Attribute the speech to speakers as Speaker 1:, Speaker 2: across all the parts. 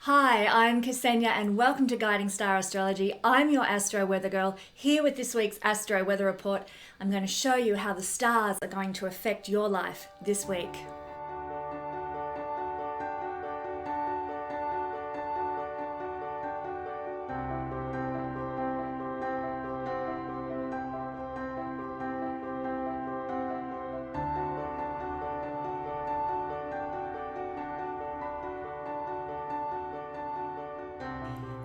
Speaker 1: Hi, I'm Kesenya and welcome to Guiding Star Astrology. I'm your Astro Weather Girl, here with this week's Astro Weather Report. I'm going to show you how the stars are going to affect your life this week.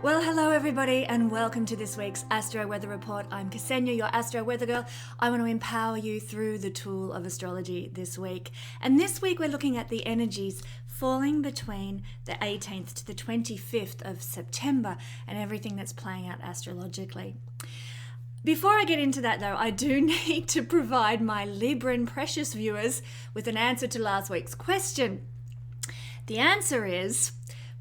Speaker 1: Well, hello everybody and welcome to this week's Astro Weather Report. I'm Kesenya, your Astro Weather Girl. I want to empower you through the tool of astrology this week. And this week we're looking at the energies falling between the 18th to the 25th of September and everything that's playing out astrologically. Before I get into that though, I do need to provide my Libran precious viewers with an answer to last week's question. The answer is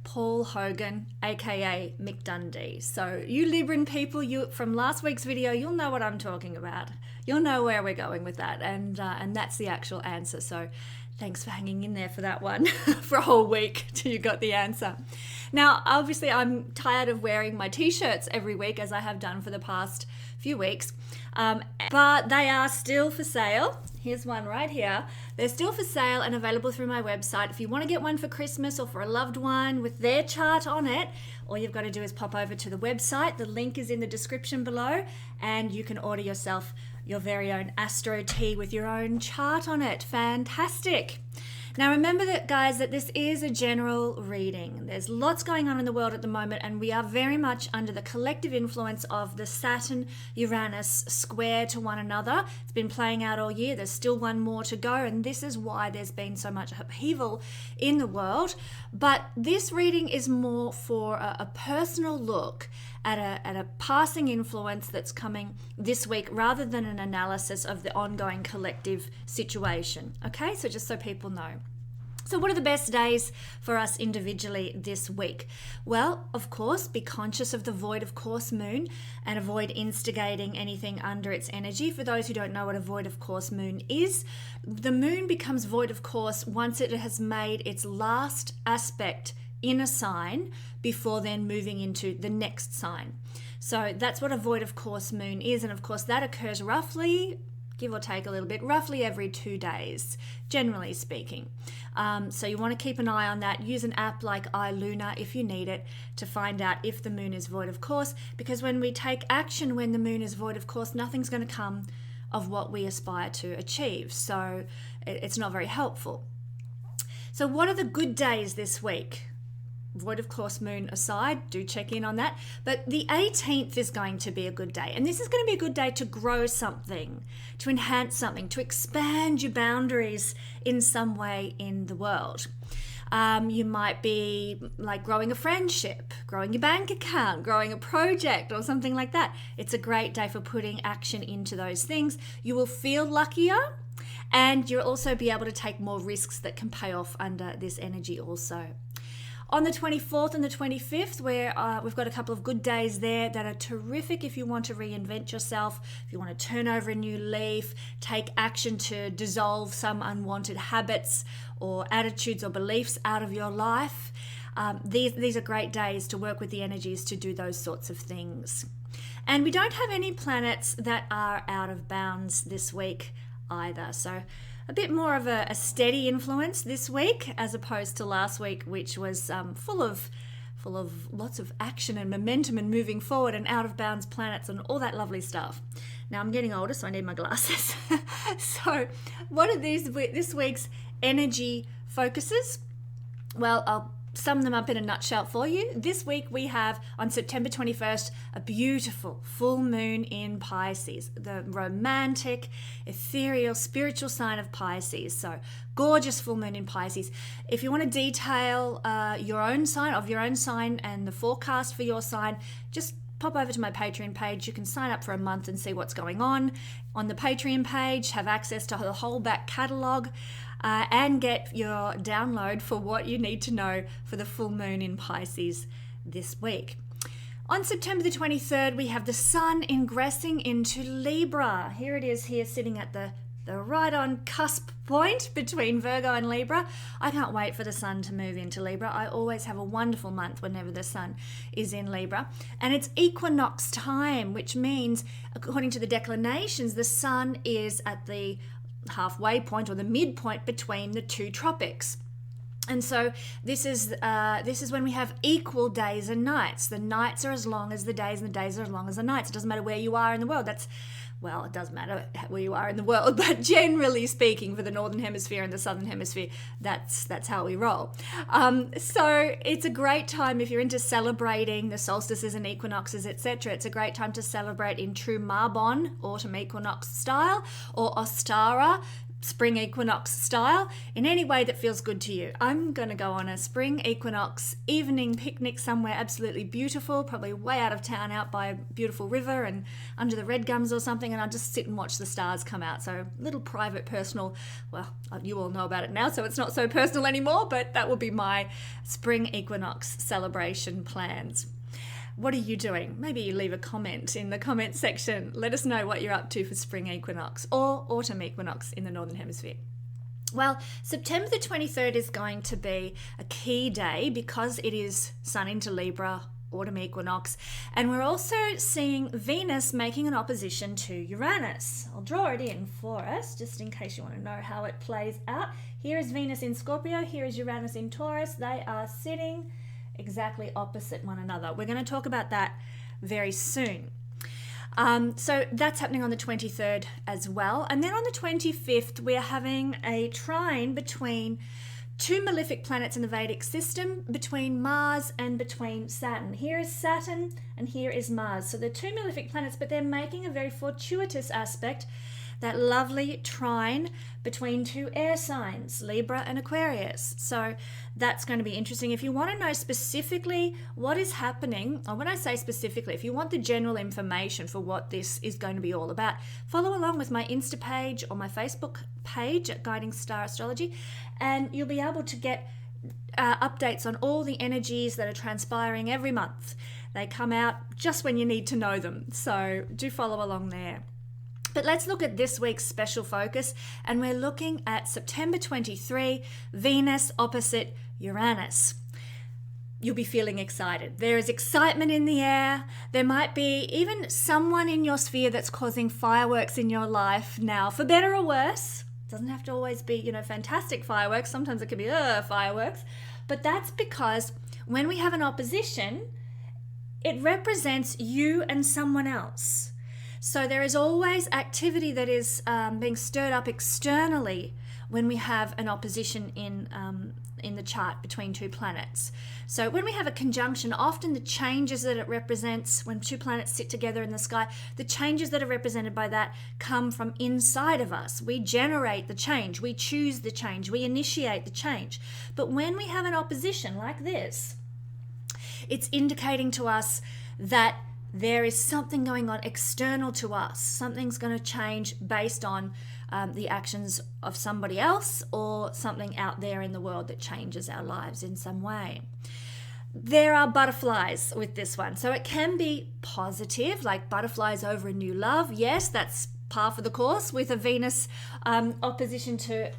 Speaker 1: Paul Hogan, aka Mick Dundee. So you Libran people, from last week's video, you'll know what I'm talking about. You'll know where we're going with that, and that's the actual answer. So thanks for hanging in there for that one for a whole week till you got the answer. Now, obviously, I'm tired of wearing my t-shirts every week, as I have done for the past few weeks, but they are still for sale. Here's one right here. They're still for sale and available through my website. If you want to get one for Christmas or for a loved one with their chart on it, all you've got to do is pop over to the website. The link is in the description below, and you can order yourself your very own Astro tee with your own chart on it. Fantastic. Now remember that, guys, that this is a general reading. There's lots going on in the world at the moment, and we are very much under the collective influence of the Saturn-Uranus square to one another. It's been playing out all year. There's still one more to go, and this is why there's been so much upheaval in the world. But this reading is more for a personal look at a passing influence that's coming this week, rather than an analysis of the ongoing collective situation. Okay, so just so people know. So what are the best days for us individually this week? Well, of course, be conscious of the void of course moon and avoid instigating anything under its energy. For those who don't know what a void of course moon is, the moon becomes void of course once it has made its last aspect in a sign before then moving into the next sign. So that's what a void of course moon is, and of course that occurs roughly, give or take a little bit, roughly every 2 days, generally speaking. So you want to keep an eye on that. Use an app like iLuna if you need it to find out if the moon is void of course, because when we take action when the moon is void of course, nothing's going to come of what we aspire to achieve. So it's not very helpful. So what are the good days this week? Void of course moon aside, do check in on that. But the 18th is going to be a good day. And this is going to be a good day to grow something, to enhance something, to expand your boundaries in some way in the world. You might be like growing a friendship, growing your bank account, growing a project or something like that. It's a great day for putting action into those things. You will feel luckier, and you'll also be able to take more risks that can pay off under this energy also. On the 24th and the 25th, we've got a couple of good days there that are terrific if you want to reinvent yourself, if you want to turn over a new leaf, take action to dissolve some unwanted habits or attitudes or beliefs out of your life. These are great days to work with the energies to do those sorts of things. And we don't have any planets that are out of bounds this week either. So a bit more of a steady influence this week as opposed to last week, which was full of lots of action and momentum and moving forward and out of bounds planets and all that lovely stuff. Now I'm getting older, so I need my glasses. So what are this week's energy focuses? Well, I'll sum them up in a nutshell for you. This week we have, on September 21st, a beautiful full moon in Pisces, the romantic, ethereal, spiritual sign of Pisces. So gorgeous full moon in Pisces. If you want to detail your own sign and the forecast for your sign, just pop over to my Patreon page. You can sign up for a month and see what's going on the Patreon page, have access to the whole back catalogue, and get your download for what you need to know for the full moon in Pisces this week. On September the 23rd, we have the sun ingressing into Libra. Here it is here sitting at the the right on cusp point between Virgo and Libra. I can't wait for the sun to move into Libra. I always have a wonderful month whenever the sun is in Libra. And it's equinox time, which means, according to the declinations, the sun is at the halfway point or the midpoint between the two tropics. And so this is when we have equal days and nights. The nights are as long as the days, and the days are as long as the nights. It doesn't matter where you are in the world. Well, it does matter where you are in the world, but generally speaking, for the Northern Hemisphere and the Southern Hemisphere, that's how we roll. So it's a great time if you're into celebrating the solstices and equinoxes, etc. It's a great time to celebrate in true Marbon, autumn equinox style, or Ostara, spring equinox style, in any way that feels good to you. I'm going to go on a spring equinox evening picnic somewhere absolutely beautiful, probably way out of town, out by a beautiful river and under the red gums or something, and I'll just sit and watch the stars come out. So a little private, personal, well, you all know about it now, so it's not so personal anymore, but that will be my spring equinox celebration plans. What are you doing? Maybe you leave a comment in the comment section. Let us know what you're up to for spring equinox or autumn equinox in the Northern Hemisphere. Well, September the 23rd is going to be a key day because it is Sun into Libra, autumn equinox, and we're also seeing Venus making an opposition to Uranus. I'll draw it in for us just in case you want to know how it plays out. Here is Venus in Scorpio, here is Uranus in Taurus. They are sitting exactly opposite one another. We're going to talk about that very soon. So that's happening on the 23rd as well. And then on the 25th, we're having a trine between two malefic planets in the Vedic system, between Mars and between Saturn. Here is Saturn and here is Mars. So they're two malefic planets, but they're making a very fortuitous aspect, that lovely trine between two air signs, Libra and Aquarius. So that's going to be interesting. If you want to know specifically what is happening, or when I say specifically, if you want the general information for what this is going to be all about, follow along with my Insta page or my Facebook page at Guiding Star Astrology, and you'll be able to get updates on all the energies that are transpiring every month. They come out just when you need to know them. So do follow along there. But let's look at this week's special focus, and we're looking at September 23, Venus opposite Uranus. You'll be feeling excited. There is excitement in the air. There might be even someone in your sphere that's causing fireworks in your life now, for better or worse. It doesn't have to always be, fantastic fireworks. Sometimes it can be fireworks. But that's because when we have an opposition, it represents you and someone else. So there is always activity that is being stirred up externally when we have an opposition in the chart between two planets. So when we have a conjunction, often the changes that it represents, when two planets sit together in the sky, the changes that are represented by that come from inside of us. We generate the change, we choose the change, we initiate the change. But when we have an opposition like this, it's indicating to us that there is something going on external to us. Something's going to change based on the actions of somebody else or something out there in the world that changes our lives in some way. There are butterflies with this one. So it can be positive, like butterflies over a new love. Yes, that's par for the course with a Venus opposition to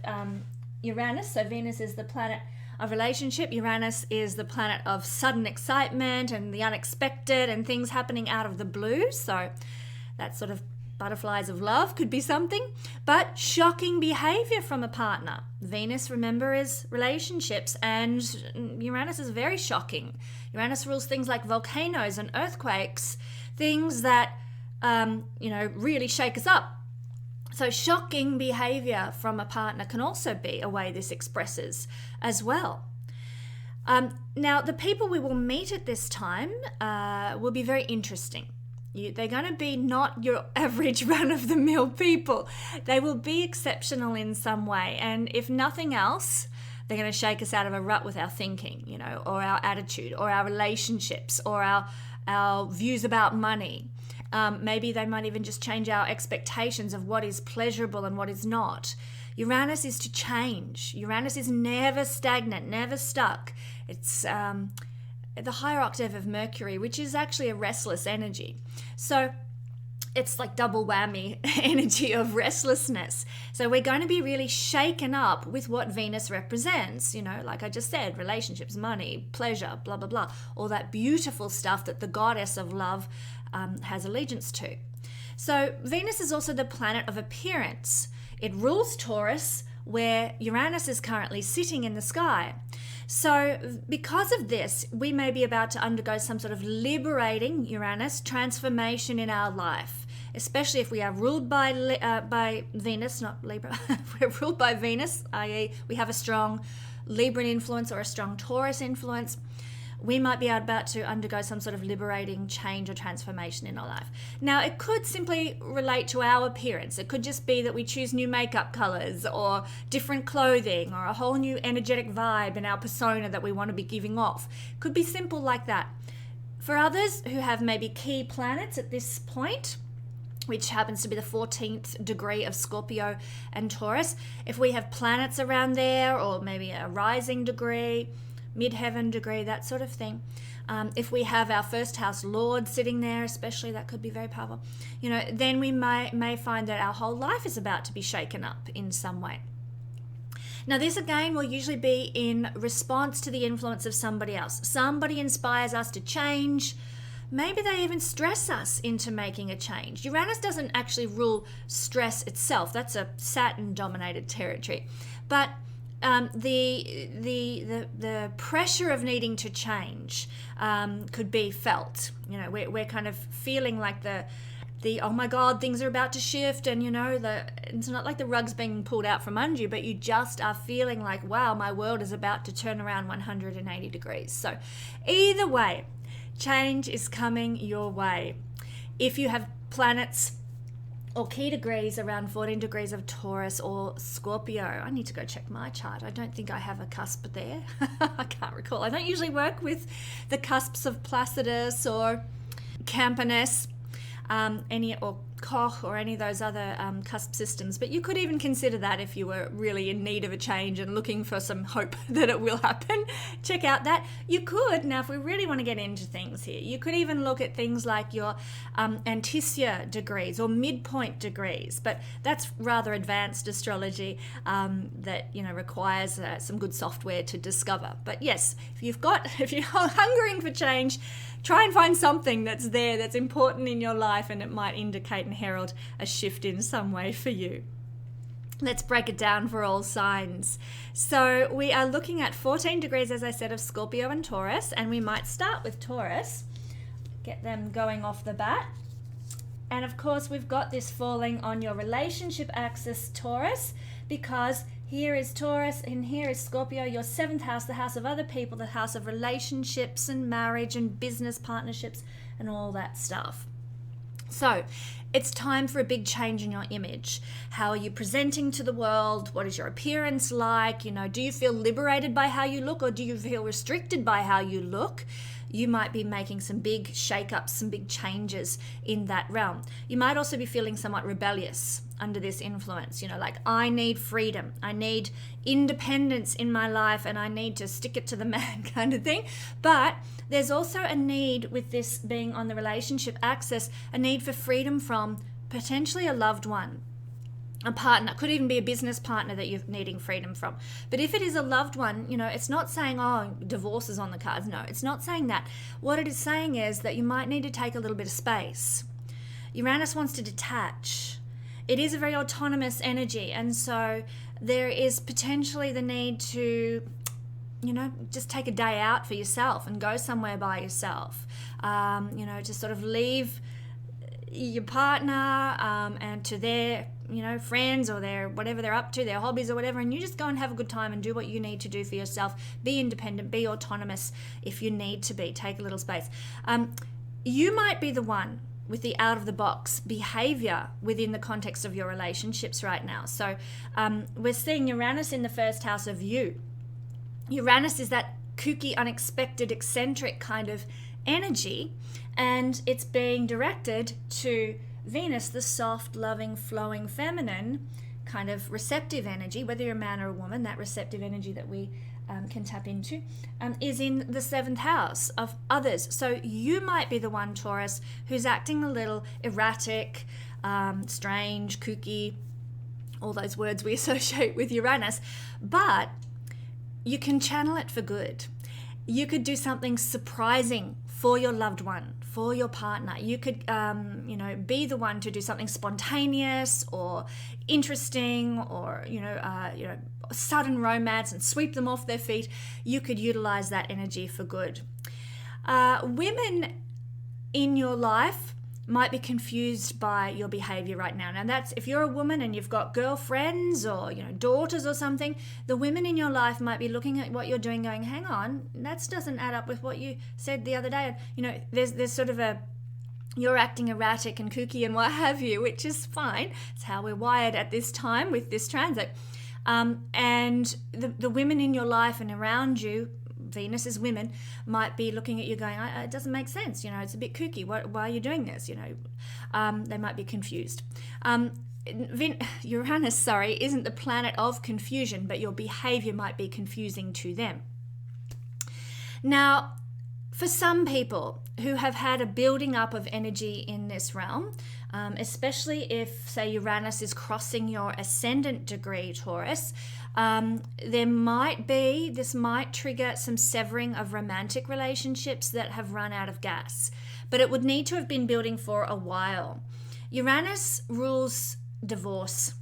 Speaker 1: Uranus. So Venus is the planet of relationship. Uranus is the planet of sudden excitement and the unexpected and things happening out of the blue. So that sort of butterflies of love could be something. But shocking behavior from a partner. Venus, remember, is relationships, and Uranus is very shocking. Uranus rules things like volcanoes and earthquakes, things that really shake us up. So shocking behavior from a partner can also be a way this expresses as well. Now, the people we will meet at this time will be very interesting. They're going to be not your average run-of-the-mill people. They will be exceptional in some way. And if nothing else, they're going to shake us out of a rut with our thinking, or our attitude, or our relationships, or our views about money. Maybe they might even just change our expectations of what is pleasurable and what is not. Uranus is to change. Uranus is never stagnant, never stuck. It's the higher octave of Mercury, which is actually a restless energy. So it's like double whammy energy of restlessness. So we're going to be really shaken up with what Venus represents, like I just said, relationships, money, pleasure, blah, blah, blah, all that beautiful stuff that the goddess of love has allegiance to. So Venus is also the planet of appearance. It rules Taurus, where Uranus is currently sitting in the sky. So because of this, we may be about to undergo some sort of liberating Uranus transformation in our life, especially if we are ruled by Venus, not Libra. We're ruled by Venus, i.e. we have a strong Libran influence or a strong Taurus influence. We might be about to undergo some sort of liberating change or transformation in our life. Now, it could simply relate to our appearance. It could just be that we choose new makeup colors or different clothing or a whole new energetic vibe in our persona that we want to be giving off. It could be simple like that. For others who have maybe key planets at this point, which happens to be the 14th degree of Scorpio and Taurus, if we have planets around there or maybe a rising degree, midheaven degree, that sort of thing. If we have our first house lord sitting there, especially, that could be very powerful. Then we may find that our whole life is about to be shaken up in some way. Now, this again will usually be in response to the influence of somebody else. Somebody inspires us to change. Maybe they even stress us into making a change. Uranus doesn't actually rule stress itself. That's a Saturn-dominated territory. But the pressure of needing to change could be felt. We're kind of feeling like the oh my God, things are about to shift, and it's not like the rug's being pulled out from under you, but you just are feeling like, wow, my world is about to turn around 180 degrees. So either way, change is coming your way. If you have planets or key degrees around 14 degrees of Taurus or Scorpio. I need to go check my chart. I don't think I have a cusp there. I can't recall. I don't usually work with the cusps of Placidus or Campanus, or Koch or any of those other cusp systems. But you could even consider that if you were really in need of a change and looking for some hope that it will happen. Check out that. You could, now if we really want to get into things here, you could even look at things like your Anticia degrees or midpoint degrees, but that's rather advanced astrology that requires some good software to discover. But yes, if you're hungering for change, try and find something that's there, that's important in your life, and it might indicate and herald a shift in some way for you. Let's break it down for all signs. So we are looking at 14 degrees, as I said, of Scorpio and Taurus, and we might start with Taurus, get them going off the bat. And of course, we've got this falling on your relationship axis, Taurus, because here is Taurus and here is Scorpio, your seventh house, the house of other people, the house of relationships and marriage and business partnerships and all that stuff. So it's time for a big change in your image. How are you presenting to the world? What is your appearance like? Do you feel liberated by how you look, or do you feel restricted by how you look? You might be making some big shake-ups, some big changes in that realm. You might also be feeling somewhat rebellious under this influence, like I need freedom, I need independence in my life, and I need to stick it to the man kind of thing. But there's also a need, with this being on the relationship axis, a need for freedom from potentially a loved one, a partner. Could even be a business partner that you're needing freedom from. But if it is a loved one, it's not saying, oh, divorce is on the cards. No, it's not saying that. What it is saying is that you might need to take a little bit of space. Uranus wants to detach. It is a very autonomous energy, and so there is potentially the need to, just take a day out for yourself and go somewhere by yourself. To sort of leave your partner and to their friends or their whatever they're up to, their hobbies or whatever, and you just go and have a good time and do what you need to do for yourself. Be independent, be autonomous if you need to be. Take a little space. You might be the one with the out-of-the-box behavior within the context of your relationships right now. So we're seeing Uranus in the first house of you. Uranus is that kooky, unexpected, eccentric kind of energy, and it's being directed to Venus, the soft, loving, flowing, feminine kind of receptive energy. Whether you're a man or a woman, that receptive energy that we can tap into, is in the 7th house of others. So you might be the one, Taurus, who's acting a little erratic, strange, kooky, all those words we associate with Uranus, but you can channel it for good. You could do something surprising for your loved one, for your partner. You could, be the one to do something spontaneous or interesting, or sudden romance and sweep them off their feet. You could utilize that energy for good. Women in your life might be confused by your behavior right now. Now that's, if you're a woman and you've got girlfriends or daughters or something, the women in your life might be looking at what you're doing going, hang on, that doesn't add up with what you said the other day. There's sort of you're acting erratic and kooky and what have you, which is fine. It's how we're wired at this time with this transit. And the women in your life and around you, Venus is women, might be looking at you going, it doesn't make sense, it's a bit kooky, why are you doing this, they might be confused. Uranus, isn't the planet of confusion, but your behavior might be confusing to them. Now, for some people who have had a building up of energy in this realm, especially if, say, Uranus is crossing your ascendant degree, Taurus, this might trigger some severing of romantic relationships that have run out of gas, but it would need to have been building for a while. Uranus rules divorce,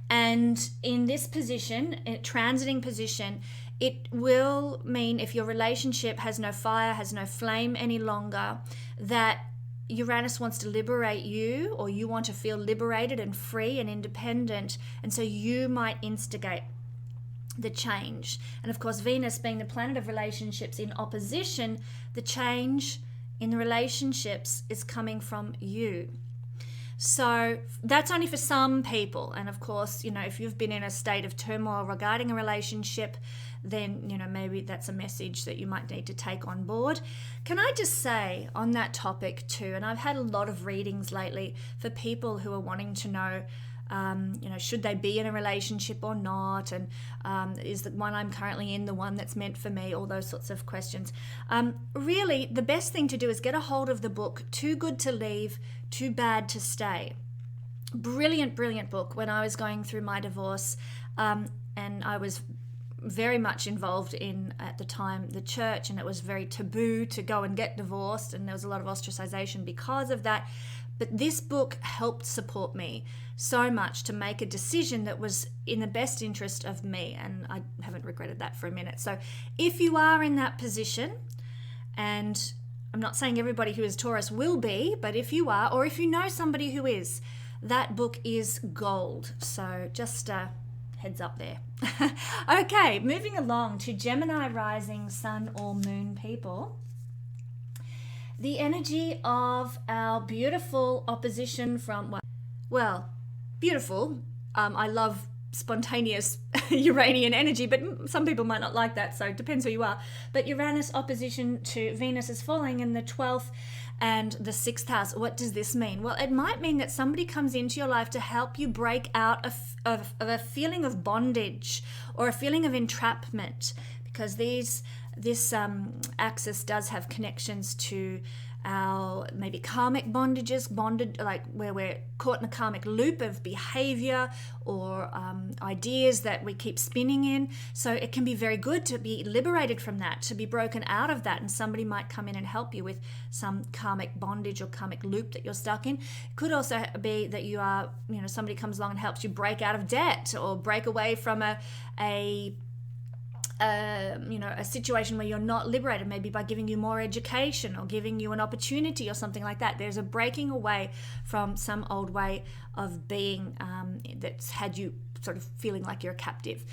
Speaker 1: and in this position, transiting position, it will mean if your relationship has no fire, has no flame any longer, that Uranus wants to liberate you, or you want to feel liberated and free and independent, and so you might instigate the change. And of course, Venus being the planet of relationships in opposition, the change in the relationships is coming from you. So that's only for some people. And of course, if you've been in a state of turmoil regarding a relationship, then, maybe that's a message that you might need to take on board. Can I just say on that topic too, and I've had a lot of readings lately for people who are wanting to know, should they be in a relationship or not? And is the one I'm currently in the one that's meant for me? All those sorts of questions. Really, the best thing to do is get a hold of the book, Too Good to Leave, Too Bad to Stay. Brilliant, brilliant book. When I was going through my divorce, and I was very much involved in, at the time, the church, and it was very taboo to go and get divorced, and there was a lot of ostracization because of that. But this book helped support me so much to make a decision that was in the best interest of me, and I haven't regretted that for a minute. So if you are in that position, and I'm not saying everybody who is Taurus will be, but if you are, or if you know somebody who is, that book is gold. So just heads up there. Okay, moving along to Gemini rising, sun or moon people. The energy of our beautiful opposition from, beautiful. I love spontaneous Uranian energy, but some people might not like that, so it depends who you are. But Uranus opposition to Venus is falling in the 12th and the 6th house. What does this mean? Well, it might mean that somebody comes into your life to help you break out of a feeling of bondage or a feeling of entrapment, because this axis does have connections to our maybe karmic bondages, like where we're caught in a karmic loop of behavior or ideas that we keep spinning in. So it can be very good to be liberated from that, to be broken out of that, and somebody might come in and help you with some karmic bondage or karmic loop that you're stuck in. It could also be that you are, somebody comes along and helps you break out of debt or break away from a situation where you're not liberated, maybe by giving you more education or giving you an opportunity or something like that. There's a breaking away from some old way of being that's had you sort of feeling like you're a captive.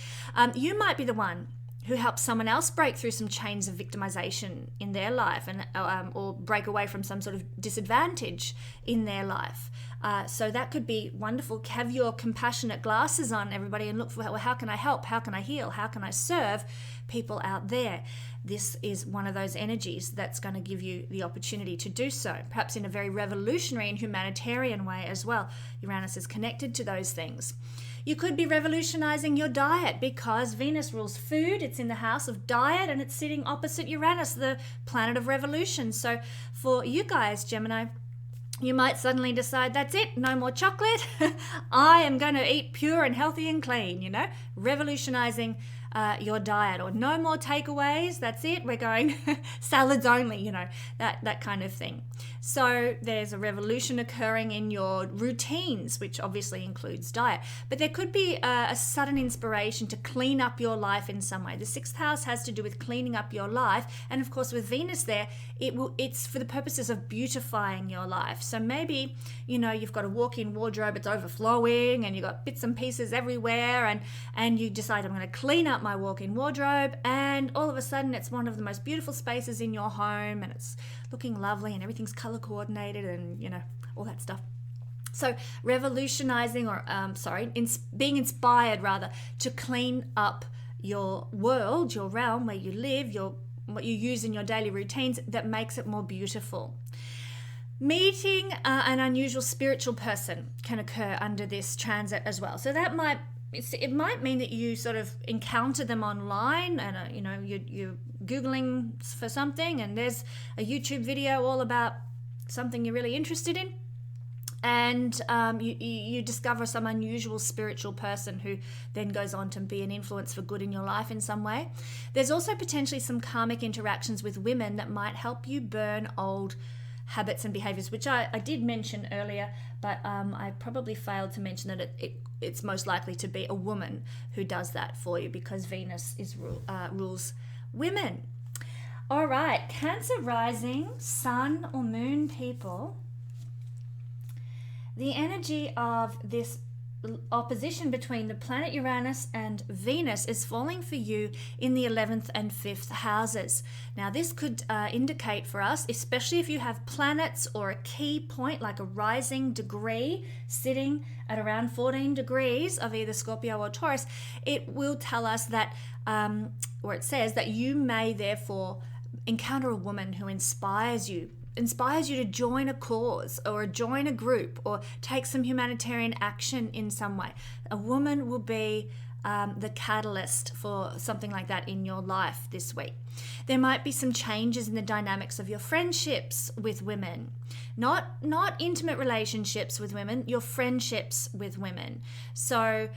Speaker 1: You might be the one who helps someone else break through some chains of victimization in their life, and or break away from some sort of disadvantage in their life. So that could be wonderful. Have your compassionate glasses on, everybody, and look for, how can I help? How can I heal? How can I serve people out there? This is one of those energies that's going to give you the opportunity to do so, perhaps in a very revolutionary and humanitarian way as well. Uranus is connected to those things. You could be revolutionizing your diet because Venus rules food. It's in the house of diet and it's sitting opposite Uranus, the planet of revolution. So for you guys, Gemini, you might suddenly decide, that's it, no more chocolate. I am going to eat pure and healthy and clean, you know, revolutionizing your diet, or no more takeaways, that's it, we're going salads only, you know, that kind of thing. So there's a revolution occurring in your routines, which obviously includes diet, but there could be a sudden inspiration to clean up your life in some way. The sixth house has to do with cleaning up your life, and of course with Venus there, it's for the purposes of beautifying your life. So maybe, you know, you've got a walk-in wardrobe, it's overflowing and you've got bits and pieces everywhere, and you decide, I'm going to clean up my walk-in wardrobe, and all of a sudden it's one of the most beautiful spaces in your home and it's looking lovely and everything's color coordinated and, you know, all that stuff. So revolutionizing, or being inspired rather, to clean up your world, your realm where you live, what you use in your daily routines, that makes it more beautiful. Meeting an unusual spiritual person can occur under this transit as well. So that it might mean that you sort of encounter them online, and you know, you're Googling for something and there's a YouTube video all about something you're really interested in, and you discover some unusual spiritual person who then goes on to be an influence for good in your life in some way. There's also potentially some karmic interactions with women that might help you burn old habits and behaviors, which I did mention earlier, but I probably failed to mention that it's most likely to be a woman who does that for you, because Venus rules women. All right, Cancer rising, sun or moon people. The energy of this opposition between the planet Uranus and Venus is falling for you in the 11th and 5th houses. Now this could indicate for us, especially if you have planets or a key point like a rising degree sitting at around 14 degrees of either Scorpio or Taurus, it will tell us that, or it says that you may therefore encounter a woman who inspires you to join a cause or join a group or take some humanitarian action in some way. A woman will be the catalyst for something like that in your life this week. There might be some changes in the dynamics of your friendships with women. Not intimate relationships with women, your friendships with women. So,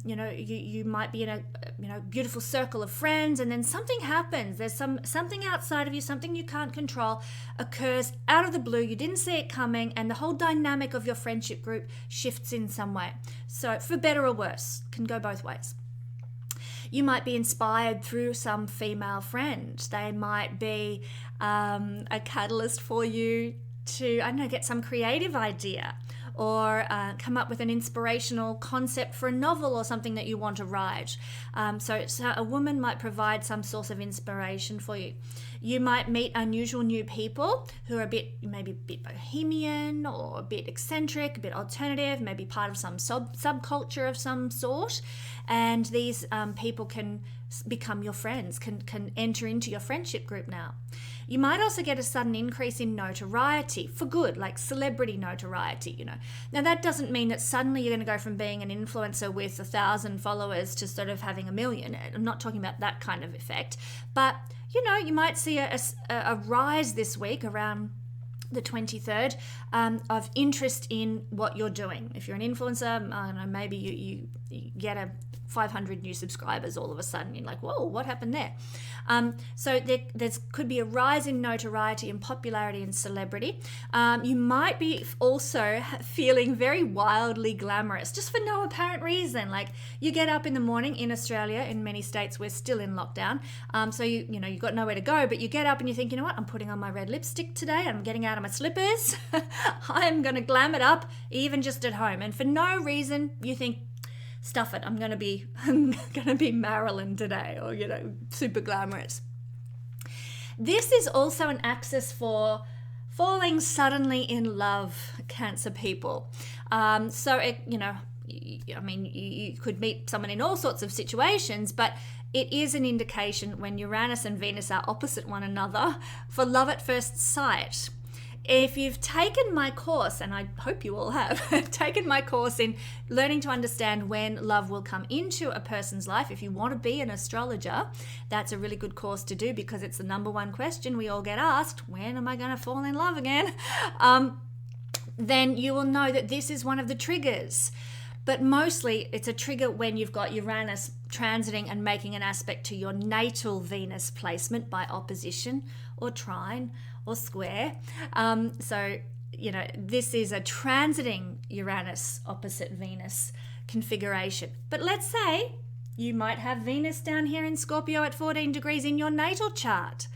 Speaker 1: you might be in a beautiful circle of friends, and then something happens. There's something outside of you, something you can't control, occurs out of the blue. You didn't see it coming, and the whole dynamic of your friendship group shifts in some way. So, for better or worse, can go both ways. You might be inspired through some female friend. They might be a catalyst for you to, get some creative idea, or come up with an inspirational concept for a novel or something that you want to write. So a woman might provide some source of inspiration for you. You might meet unusual new people who are maybe a bit bohemian or a bit eccentric, a bit alternative, maybe part of some subculture of some sort. And these people can become your friends, can enter into your friendship group now. You might also get a sudden increase in notoriety for good, like celebrity notoriety, Now that doesn't mean that suddenly you're going to go from being an influencer with 1,000 followers to sort of having 1 million. I'm not talking about that kind of effect. But, you might see a rise this week around the 23rd of interest in what you're doing. If you're an influencer, I don't know, maybe you get a 500 new subscribers all of a sudden. You're like, whoa, what happened there? So there could be a rise in notoriety and popularity and celebrity. You might be also feeling very wildly glamorous, just for no apparent reason. Like you get up in the morning in Australia, in many states we're still in lockdown. So you've got nowhere to go, but you get up and you think, you know what, I'm putting on my red lipstick today. I'm getting out of my slippers. I'm going to glam it up, even just at home. And for no reason, you think, stuff it, I'm gonna be Marilyn today, or super glamorous. This is also an axis for falling suddenly in love, Cancer people. So it, you could meet someone in all sorts of situations, but it is an indication when Uranus and Venus are opposite one another for love at first sight. if you've taken my course, and I hope you all have, taken my course in learning to understand when love will come into a person's life, if you want to be an astrologer, that's a really good course to do, because it's the number one question we all get asked: when am I going to fall in love again? Then you will know that this is one of the triggers. But mostly it's a trigger when you've got Uranus transiting and making an aspect to your natal Venus placement by opposition or trine or square. So, this is a transiting Uranus opposite Venus configuration. But let's say you might have Venus down here in Scorpio at 14 degrees in your natal chart.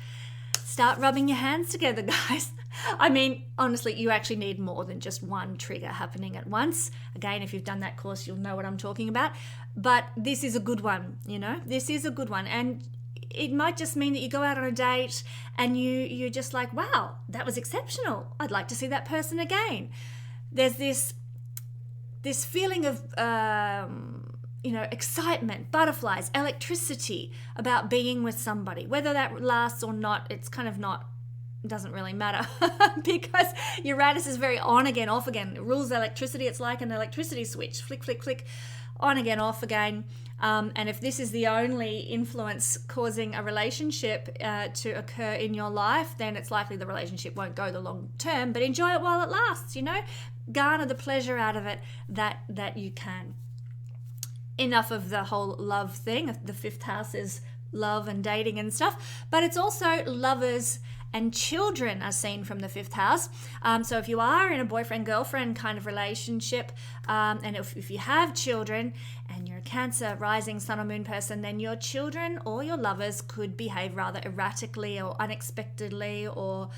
Speaker 1: Start rubbing your hands together, guys. I mean, honestly, you actually need more than just one trigger happening at once. Again, if you've done that course, you'll know what I'm talking about. But this is a good one, This is a good one. And it might just mean that you go out on a date and you're just like, wow, that was exceptional. I'd like to see that person again. There's this feeling of, excitement, butterflies, electricity about being with somebody. Whether that lasts or not, it's kind of not, doesn't really matter because Uranus is very on again, off again. It rules electricity. It's like an electricity switch. Flick, flick, flick, on again, off again. And if this is the only influence causing a relationship to occur in your life, then it's likely the relationship won't go the long term, but enjoy it while it lasts, garner the pleasure out of it that you can. Enough of the whole love thing. The fifth house is love and dating and stuff, but it's also lovers and children are seen from the fifth house. So if you are in a boyfriend-girlfriend kind of relationship, and if you have children and you're a Cancer, rising, sun or moon person, then your children or your lovers could behave rather erratically or unexpectedly or,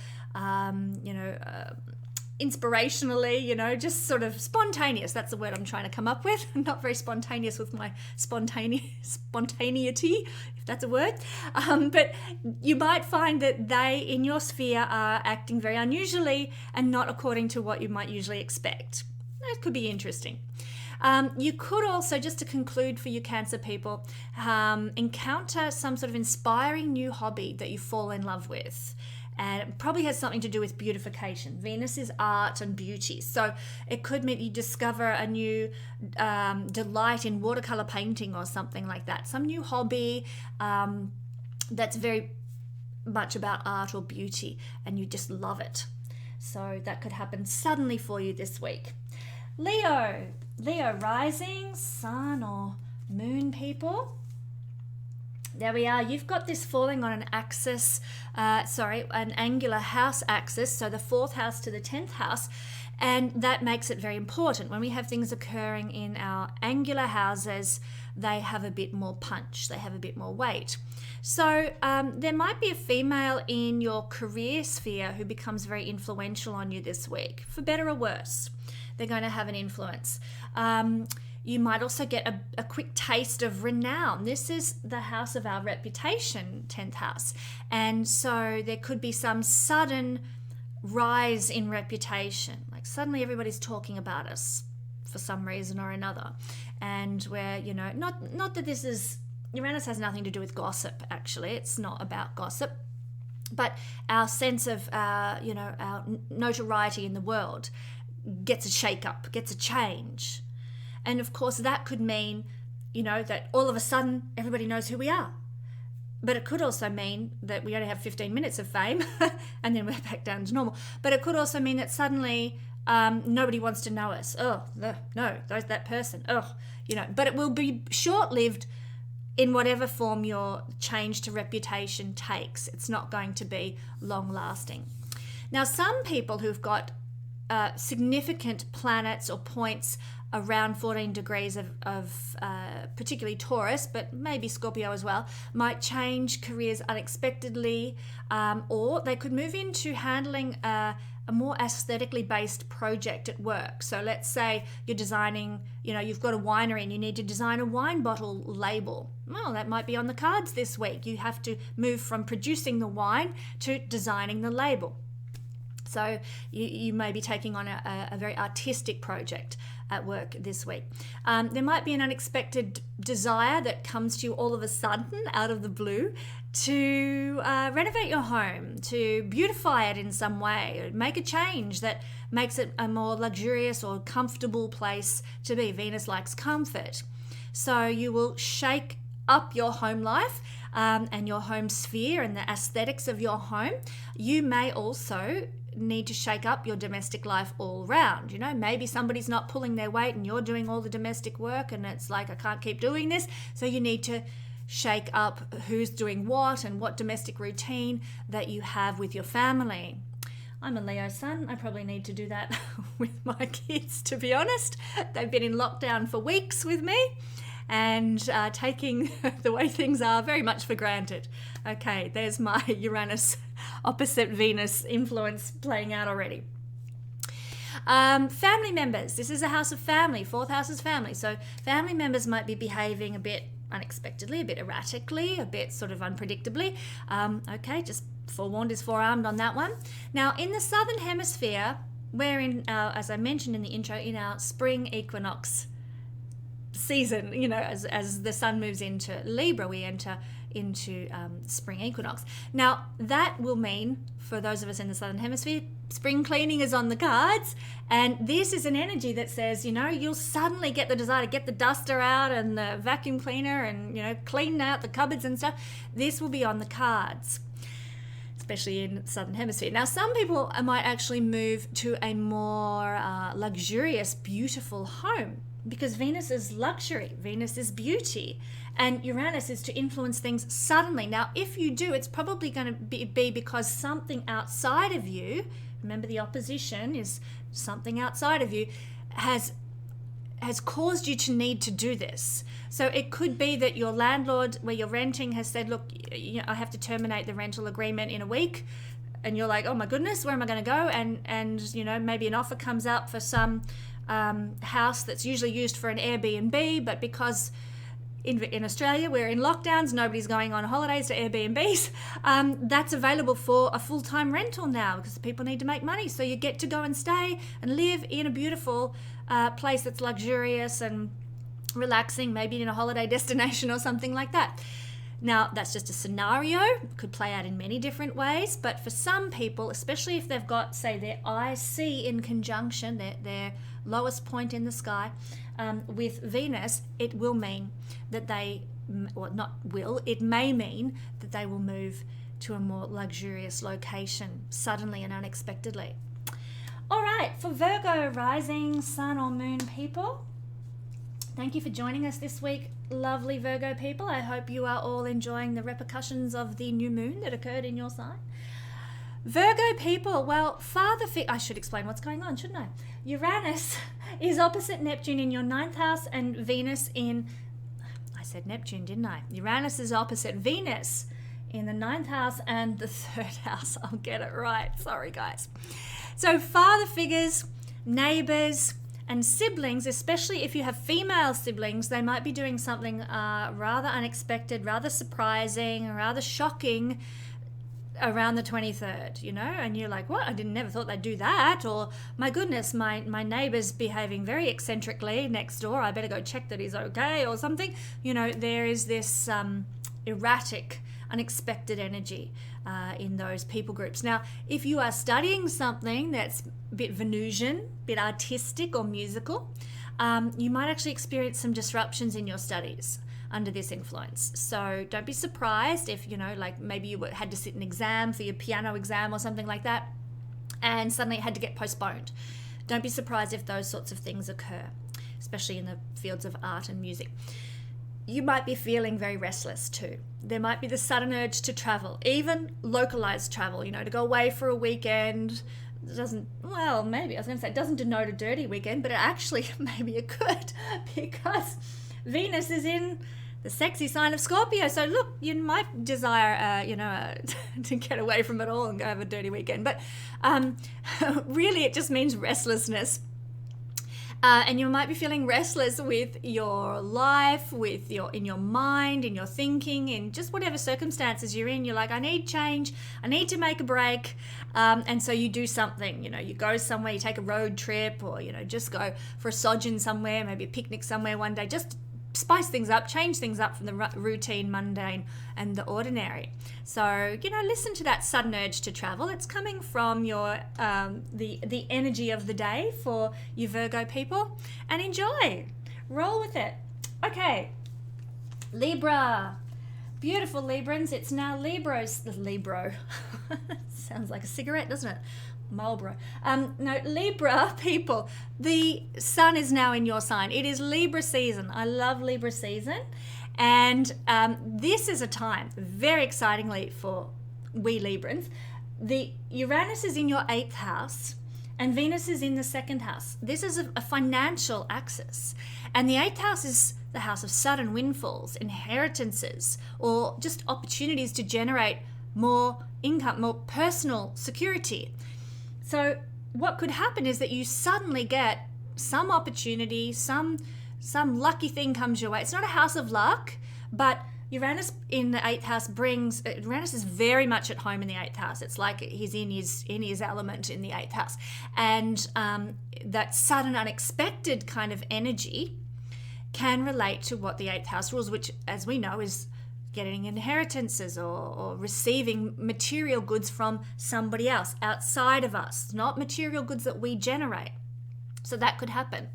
Speaker 1: inspirationally, just sort of spontaneous. That's the word I'm trying to come up with. I'm not very spontaneous with my spontaneity, if that's a word. But you might find that they, in your sphere, are acting very unusually and not according to what you might usually expect. That could be interesting. You could also, just to conclude for you Cancer people, encounter some sort of inspiring new hobby that you fall in love with. And it probably has something to do with beautification. Venus is art and beauty. So it could mean you discover a new delight in watercolor painting or something like that. Some new hobby that's very much about art or beauty and you just love it. So that could happen suddenly for you this week. Leo rising, sun or moon people. There we are. You've got this falling on an axis, an angular house axis, so the 4th house to the 10th house, and that makes it very important. When we have things occurring in our angular houses, they have a bit more punch, they have a bit more weight. So there might be a female in your career sphere who becomes very influential on you this week, for better or worse. They're going to have an influence. You might also get a quick taste of renown. This is the house of our reputation, 10th house. And so there could be some sudden rise in reputation. Like suddenly everybody's talking about us for some reason or another. And where, not that this is, Uranus has nothing to do with gossip, actually. It's not about gossip. But our sense of, our notoriety in the world gets a shake-up, gets a change. And of course, that could mean, that all of a sudden everybody knows who we are. But it could also mean that we only have 15 minutes of fame and then we're back down to normal. But it could also mean that suddenly nobody wants to know us. That person. But it will be short-lived in whatever form your change to reputation takes. It's not going to be long-lasting. Now, some people who've got significant planets or points around 14 degrees of particularly Taurus, but maybe Scorpio as well, might change careers unexpectedly, or they could move into handling a more aesthetically based project at work. So let's say you're designing, you've got a winery and you need to design a wine bottle label. Well, that might be on the cards this week. You have to move from producing the wine to designing the label. So you may be taking on a very artistic project at work this week. There might be an unexpected desire that comes to you all of a sudden out of the blue, to renovate your home, to beautify it in some way, make a change that makes it a more luxurious or comfortable place to be. Venus likes comfort. So you will shake up your home life and your home sphere and the aesthetics of your home. You may also need to shake up your domestic life all round. You know, maybe somebody's not pulling their weight and you're doing all the domestic work and it's like, I can't keep doing this. So you need to shake up who's doing what and what domestic routine that you have with your family. I'm a Leo sun. I probably need to do that with my kids, to be honest. They've been in lockdown for weeks with me and taking the way things are very much for granted. Okay, there's my Uranus opposite Venus influence playing out already. Family members. This is a house of family. Fourth house is family. So family members might be behaving a bit unexpectedly, a bit erratically, a bit sort of unpredictably. Okay, just forewarned is forearmed on that one. Now, in the southern hemisphere, we're in, as I mentioned in the intro, in our spring equinox season. You know, as the sun moves into Libra, we enter into spring equinox. Now, that will mean, for those of us in the southern hemisphere, spring cleaning is on the cards, and this is an energy that says, you know, you'll suddenly get the desire to get the duster out and the vacuum cleaner and, you know, clean out the cupboards and stuff. This will be on the cards, especially in the southern hemisphere. Now, some people might actually move to a more luxurious, beautiful home, because Venus is luxury, Venus is beauty, and Uranus is to influence things suddenly. Now, if you do, it's probably going to be because something outside of you, remember the opposition is something outside of you, has caused you to need to do this. So it could be that your landlord where you're renting has said, look, you know, I have to terminate the rental agreement in a week. And you're like, oh my goodness, where am I going to go? And you know, maybe an offer comes up for some house that's usually used for an Airbnb, but because in Australia we're in lockdowns, nobody's going on holidays to Airbnbs, that's available for a full-time rental now because people need to make money. So you get to go and stay and live in a beautiful place that's luxurious and relaxing, maybe in a holiday destination or something like that. Now, that's just a scenario. It could play out in many different ways, but for some people, especially if they've got, say, their IC in conjunction, their lowest point in the sky, with Venus, it will mean that they, well, not will, it may mean that they will move to a more luxurious location suddenly and unexpectedly. All right, for Virgo rising, sun or moon people, thank you for joining us this week, lovely Virgo people. I hope you are all enjoying the repercussions of the new moon that occurred in your sign. Virgo people, well, I should explain what's going on, shouldn't I? Uranus is opposite Neptune in your 9th house and Venus in, I said Neptune, didn't I? Uranus is opposite Venus in the 9th house and the 3rd house. I'll get it right. Sorry, guys. So father figures, neighbors, and siblings, especially if you have female siblings, they might be doing something rather unexpected, rather surprising, rather shocking around the 23rd, you know, and you're like, what? I never thought they'd do that. Or, my goodness, my neighbour's behaving very eccentrically next door. I better go check that he's okay or something. You know, there is this erratic, unexpected energy in those people groups. Now, if you are studying something that's a bit Venusian, a bit artistic or musical, you might actually experience some disruptions in your studies under this influence. So don't be surprised if, you know, like maybe you had to sit an exam for your piano exam or something like that, and suddenly it had to get postponed. Don't be surprised if those sorts of things occur, especially in the fields of art and music. You might be feeling very restless too. There might be the sudden urge to travel, even localized travel, you know, to go away for a weekend. It doesn't denote a dirty weekend, but it actually, maybe it could, because Venus is in the sexy sign of Scorpio. So look, you might desire, to get away from it all and go have a dirty weekend. But really it just means restlessness. And you might be feeling restless with your life, in your mind, in your thinking, in just whatever circumstances you're in. You're like, I need change. I need to make a break. And so you do something, you know, you go somewhere, you take a road trip, or, you know, just go for a sojourn somewhere, maybe a picnic somewhere one day, just spice things up, change things up from the routine, mundane, and the ordinary. So, listen to that sudden urge to travel. It's coming from your the energy of the day for you Virgo people, and enjoy. Roll with it. Okay, Libra. Beautiful Librans. It's now Libra. Sounds like a cigarette, doesn't it? Marlboro. No, Libra people, the sun is now in your sign. It is Libra season. I love Libra season. And this is a time, very excitingly for we Librans, the Uranus is in your 8th house and Venus is in the 2nd house. This is a financial axis. And the 8th house is the house of sudden windfalls, inheritances, or just opportunities to generate more income, more personal security. So what could happen is that you suddenly get some opportunity, some lucky thing comes your way. It's not a house of luck, but Uranus in the 8th house Uranus is very much at home in the 8th house. It's like he's in his element in the 8th house. And that sudden, unexpected kind of energy can relate to what the 8th house rules, which, as we know, is getting inheritances or receiving material goods from somebody else outside of us, not material goods that we generate. So that could happen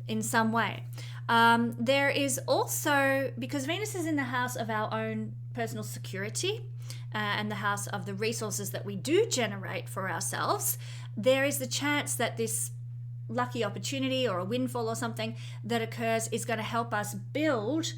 Speaker 1: in some way. There is also, because Venus is in the house of our own personal security and the house of the resources that we do generate for ourselves, there is the chance that this lucky opportunity or a windfall or something that occurs is going to help us build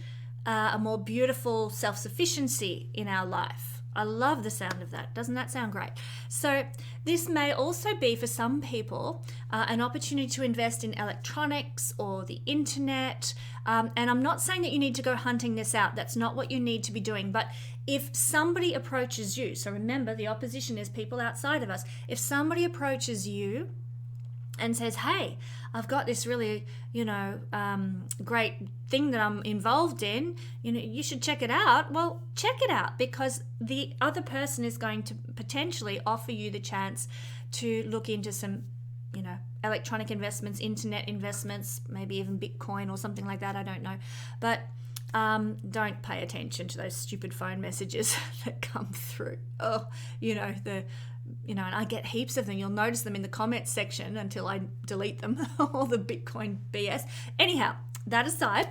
Speaker 1: a more beautiful self-sufficiency in our life. I love the sound of that. Doesn't that sound great? So this may also be for some people an opportunity to invest in electronics or the internet. And I'm not saying that you need to go hunting this out. That's not what you need to be doing. But if somebody approaches you, so remember the opposition is people outside of us. If somebody approaches you and says, hey, I've got this really, great thing that I'm involved in, you should check it out. Well, check it out, because the other person is going to potentially offer you the chance to look into some, electronic investments, internet investments, maybe even Bitcoin or something like that. I don't know. But don't pay attention to those stupid phone messages that come through. And I get heaps of them. You'll notice them in the comments section until I delete them, all the Bitcoin BS. Anyhow, that aside,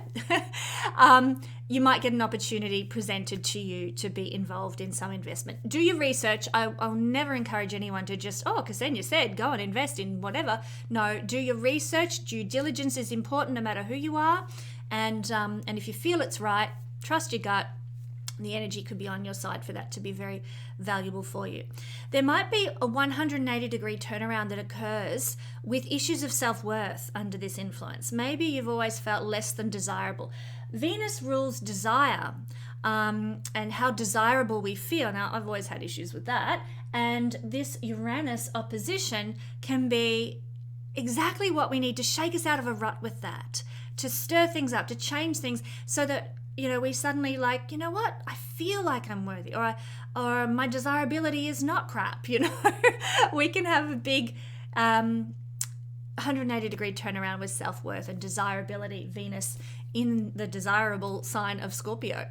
Speaker 1: you might get an opportunity presented to you to be involved in some investment. Do your research. I'll never encourage anyone to just, Kesenya said, go and invest in whatever. No, do your research. Due diligence is important no matter who you are. And if you feel it's right, trust your gut. The energy could be on your side for that to be very valuable for you. There might be a 180-degree turnaround that occurs with issues of self-worth under this influence. Maybe you've always felt less than desirable. Venus rules desire and how desirable we feel. Now, I've always had issues with that. And this Uranus opposition can be exactly what we need to shake us out of a rut with that, to stir things up, to change things so that we suddenly like, what? I feel like I'm worthy, or my desirability is not crap, We can have a big 180-degree turnaround with self-worth and desirability, Venus in the desirable sign of Scorpio.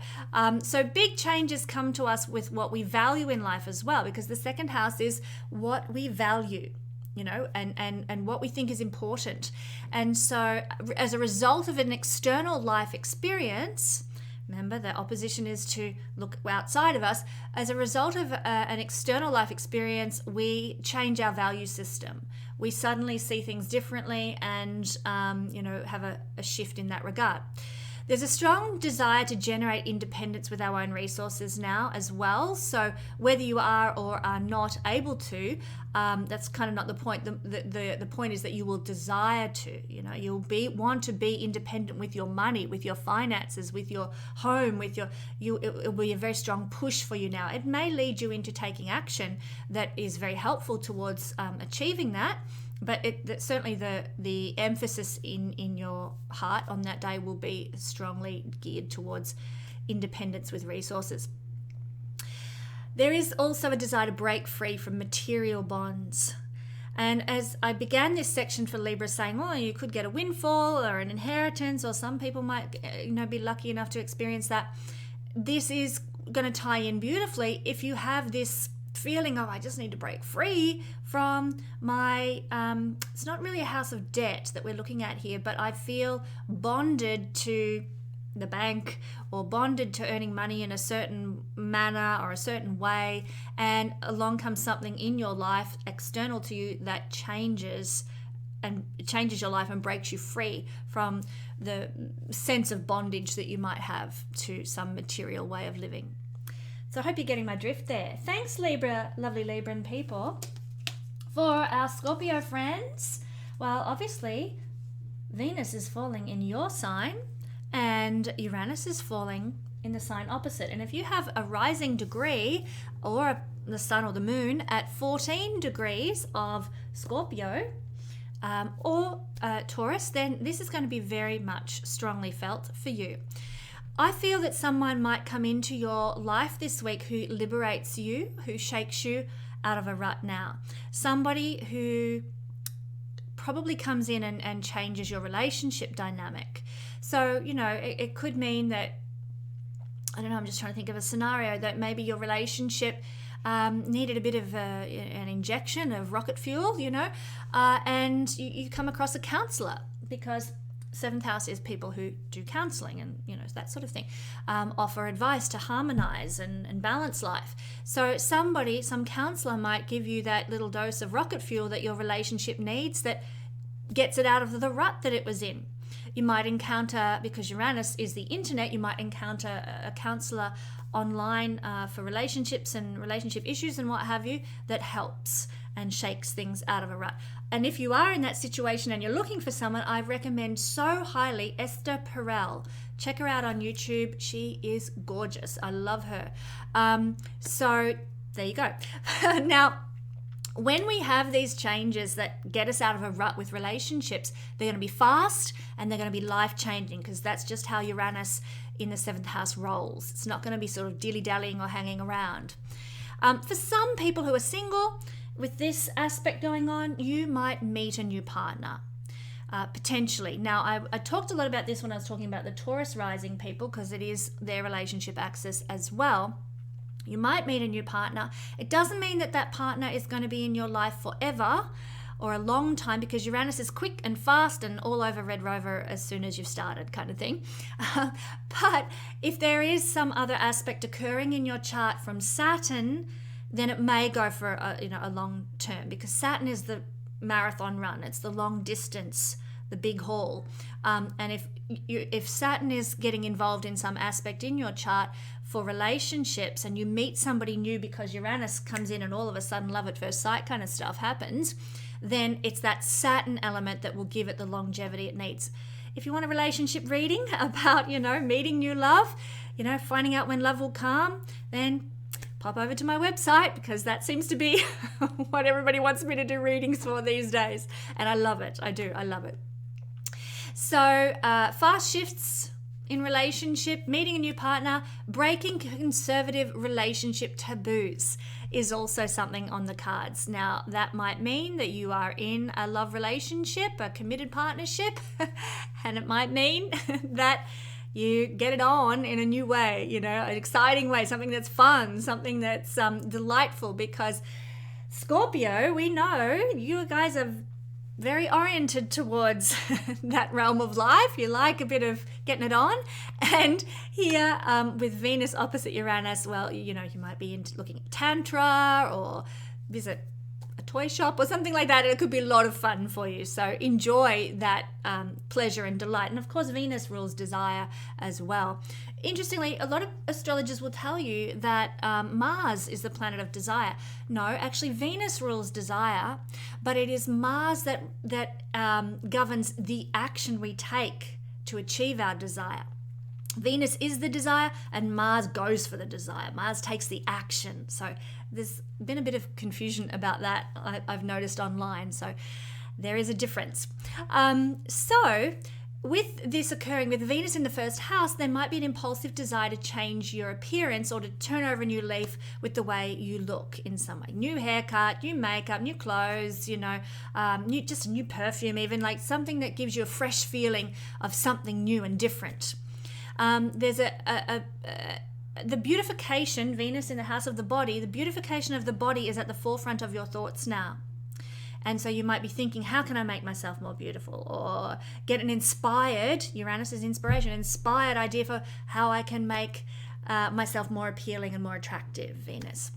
Speaker 1: So big changes come to us with what we value in life as well, because the 2nd house is what we value. And what we think is important. And so as a result of an external life experience, remember the opposition is to look outside of us. As a result of an external life experience, we change our value system. We suddenly see things differently and, have a shift in that regard. There's a strong desire to generate independence with our own resources now as well. So whether you are or are not able to, that's kind of not the point. The point is that you will desire to. You'll want to be independent with your money, with your finances, with your home, it will be a very strong push for you now. It may lead you into taking action that is very helpful towards achieving that. But certainly the emphasis in your heart on that day will be strongly geared towards independence with resources. There is also a desire to break free from material bonds. And as I began this section for Libra saying, oh, you could get a windfall or an inheritance, or some people might, be lucky enough to experience that. This is going to tie in beautifully if you have this feeling of, I just need to break free from my, it's not really a house of debt that we're looking at here, but I feel bonded to the bank or bonded to earning money in a certain manner or a certain way, and along comes something in your life external to you that changes your life and breaks you free from the sense of bondage that you might have to some material way of living. So I hope you're getting my drift there. Thanks, Libra, lovely Libran people. For our Scorpio friends, well, obviously Venus is falling in your sign and Uranus is falling in the sign opposite. And if you have a rising degree or the sun or the moon at 14 degrees of Scorpio or Taurus, then this is going to be very much strongly felt for you. I feel that someone might come into your life this week who liberates you, who shakes you out of a rut now. Somebody who probably comes in and changes your relationship dynamic. So, it could mean that, I don't know, I'm just trying to think of a scenario that maybe your relationship needed a bit of an injection of rocket fuel, and you come across a counselor, because 7th house is people who do counseling and, that sort of thing, offer advice to harmonize and balance life. So some counselor might give you that little dose of rocket fuel that your relationship needs that gets it out of the rut that it was in. You might encounter, because Uranus is the internet, you might encounter a counselor online for relationships and relationship issues and what have you, that helps and shakes things out of a rut. And if you are in that situation and you're looking for someone, I recommend so highly Esther Perel. Check her out on YouTube. She is gorgeous. I love her. So there you go. Now, when we have these changes that get us out of a rut with relationships, they're going to be fast and they're going to be life-changing, because that's just how Uranus in the 7th house rolls. It's not going to be sort of dilly-dallying or hanging around. For some people who are single, with this aspect going on, you might meet a new partner, potentially. Now, I talked a lot about this when I was talking about the Taurus rising people, because it is their relationship axis as well. You might meet a new partner. It doesn't mean that partner is going to be in your life forever or a long time, because Uranus is quick and fast and all over Red Rover as soon as you've started, kind of thing. But if there is some other aspect occurring in your chart from Saturn, then it may go for a long term, because Saturn is the marathon run. It's the long distance, the big haul. And if Saturn is getting involved in some aspect in your chart for relationships, and you meet somebody new because Uranus comes in and all of a sudden love at first sight kind of stuff happens, then it's that Saturn element that will give it the longevity it needs. If you want a relationship reading about, meeting new love, finding out when love will come, then pop over to my website, because that seems to be what everybody wants me to do readings for these days. And I love it. I love it. So fast shifts in relationship, meeting a new partner, breaking conservative relationship taboos is also something on the cards. Now, that might mean that you are in a love relationship, a committed partnership, and it might mean that you get it on in a new way, an exciting way, something that's fun, something that's delightful, because Scorpio, we know you guys are very oriented towards that realm of life. You like a bit of getting it on. And here with Venus opposite Uranus, well, you might be into looking at Tantra or visit a toy shop or something like that. It could be a lot of fun for you. So enjoy that pleasure and delight. And of course, Venus rules desire as well. Interestingly, a lot of astrologers will tell you that Mars is the planet of desire. No, actually Venus rules desire, but it is Mars that governs the action we take to achieve our desire. Venus is the desire and Mars goes for the desire. Mars takes the action. So there's been a bit of confusion about that, I've noticed online. So there is a difference. So with this occurring with Venus in the first house, there might be an impulsive desire to change your appearance or to turn over a new leaf with the way you look in some way. New haircut, new makeup, new clothes, just a new perfume, even like something that gives you a fresh feeling of something new and different. There's the beautification, Venus in the house of the body, the beautification of the body is at the forefront of your thoughts now. And so you might be thinking, how can I make myself more beautiful? Or get an inspired, Uranus is inspiration, inspired idea for how I can make myself more appealing and more attractive, Venus.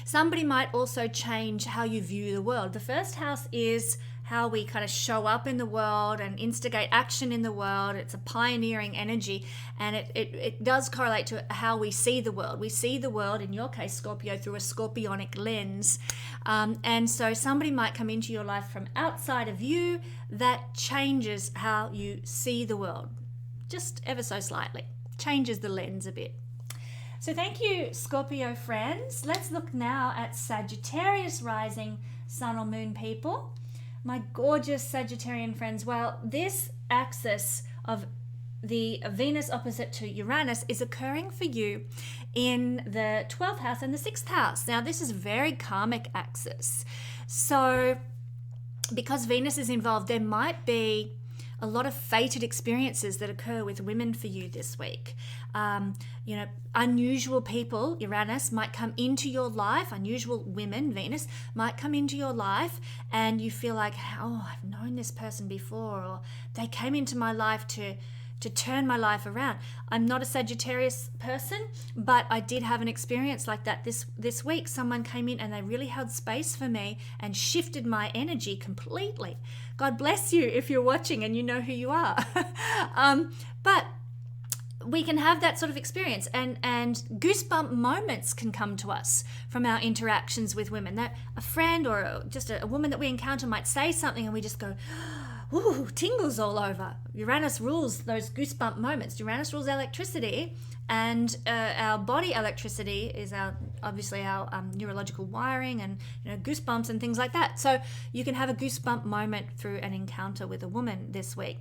Speaker 1: Somebody might also change how you view the world. The first house is how we kind of show up in the world and instigate action in the world. It's a pioneering energy, and it does correlate to how we see the world. We see the world, in your case, Scorpio, through a scorpionic lens. And so somebody might come into your life from outside of you that changes how you see the world, just ever so slightly, changes the lens a bit. So thank you, Scorpio friends. Let's look now at Sagittarius rising sun or moon people. My gorgeous Sagittarian friends, well, this axis of the Venus opposite to Uranus is occurring for you in the 12th house and the 6th house. Now, this is a very karmic axis. So because Venus is involved, there might be a lot of fated experiences that occur with women for you this week. Unusual people, Uranus, might come into your life. Unusual women, Venus, might come into your life, and you feel like, oh, I've known this person before, or they came into my life to turn my life around. I'm not a Sagittarius person, but I did have an experience like that this week. Someone came in and they really held space for me and shifted my energy completely. God bless you if you're watching and you know who you are. But we can have that sort of experience, and goosebump moments can come to us from our interactions with women. That a friend or just a woman that we encounter might say something and we just go, ooh, tingles all over. Uranus rules those goosebump moments. Uranus rules electricity, and our body electricity is obviously our neurological wiring and goosebumps and things like that. So you can have a goosebump moment through an encounter with a woman this week.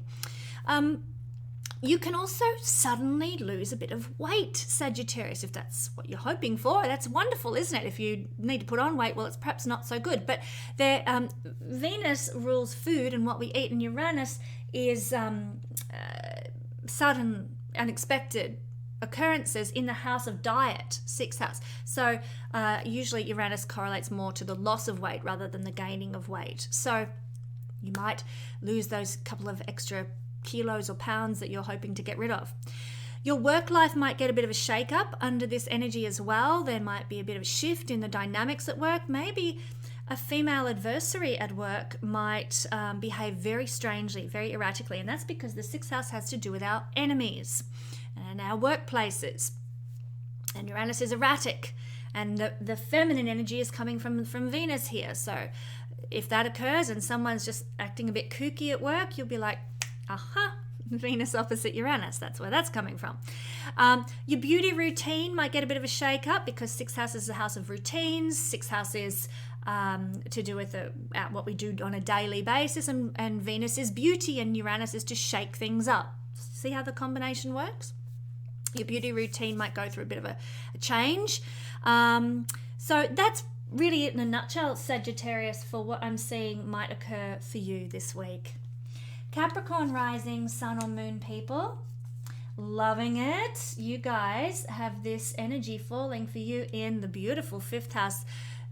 Speaker 1: You can also suddenly lose a bit of weight, Sagittarius, if that's what you're hoping for. That's wonderful, isn't it? If you need to put on weight, well, it's perhaps not so good. But Venus rules food and what we eat, and Uranus is sudden, unexpected occurrences in the house of diet, 6th house. So usually Uranus correlates more to the loss of weight rather than the gaining of weight. So you might lose those couple of extra kilos or pounds that you're hoping to get rid of. Your work life might get a bit of a shake-up under this energy as well. There might be a bit of a shift in the dynamics at work. Maybe a female adversary at work might behave very strangely, very erratically, and that's because the 6th house has to do with our enemies and our workplaces. And Uranus is erratic, and the feminine energy is coming from Venus here. So if that occurs and someone's just acting a bit kooky at work, you'll be like, aha, Venus opposite Uranus. That's where that's coming from. Your beauty routine might get a bit of a shake up because 6th house is the house of routines. 6th house is to do with what we do on a daily basis, and Venus is beauty and Uranus is to shake things up. See how the combination works? Your beauty routine might go through a bit of a change. So that's really it in a nutshell, Sagittarius, for what I'm seeing might occur for you this week. Capricorn rising sun or moon people, loving it. You guys have this energy falling for you in the beautiful 5th house,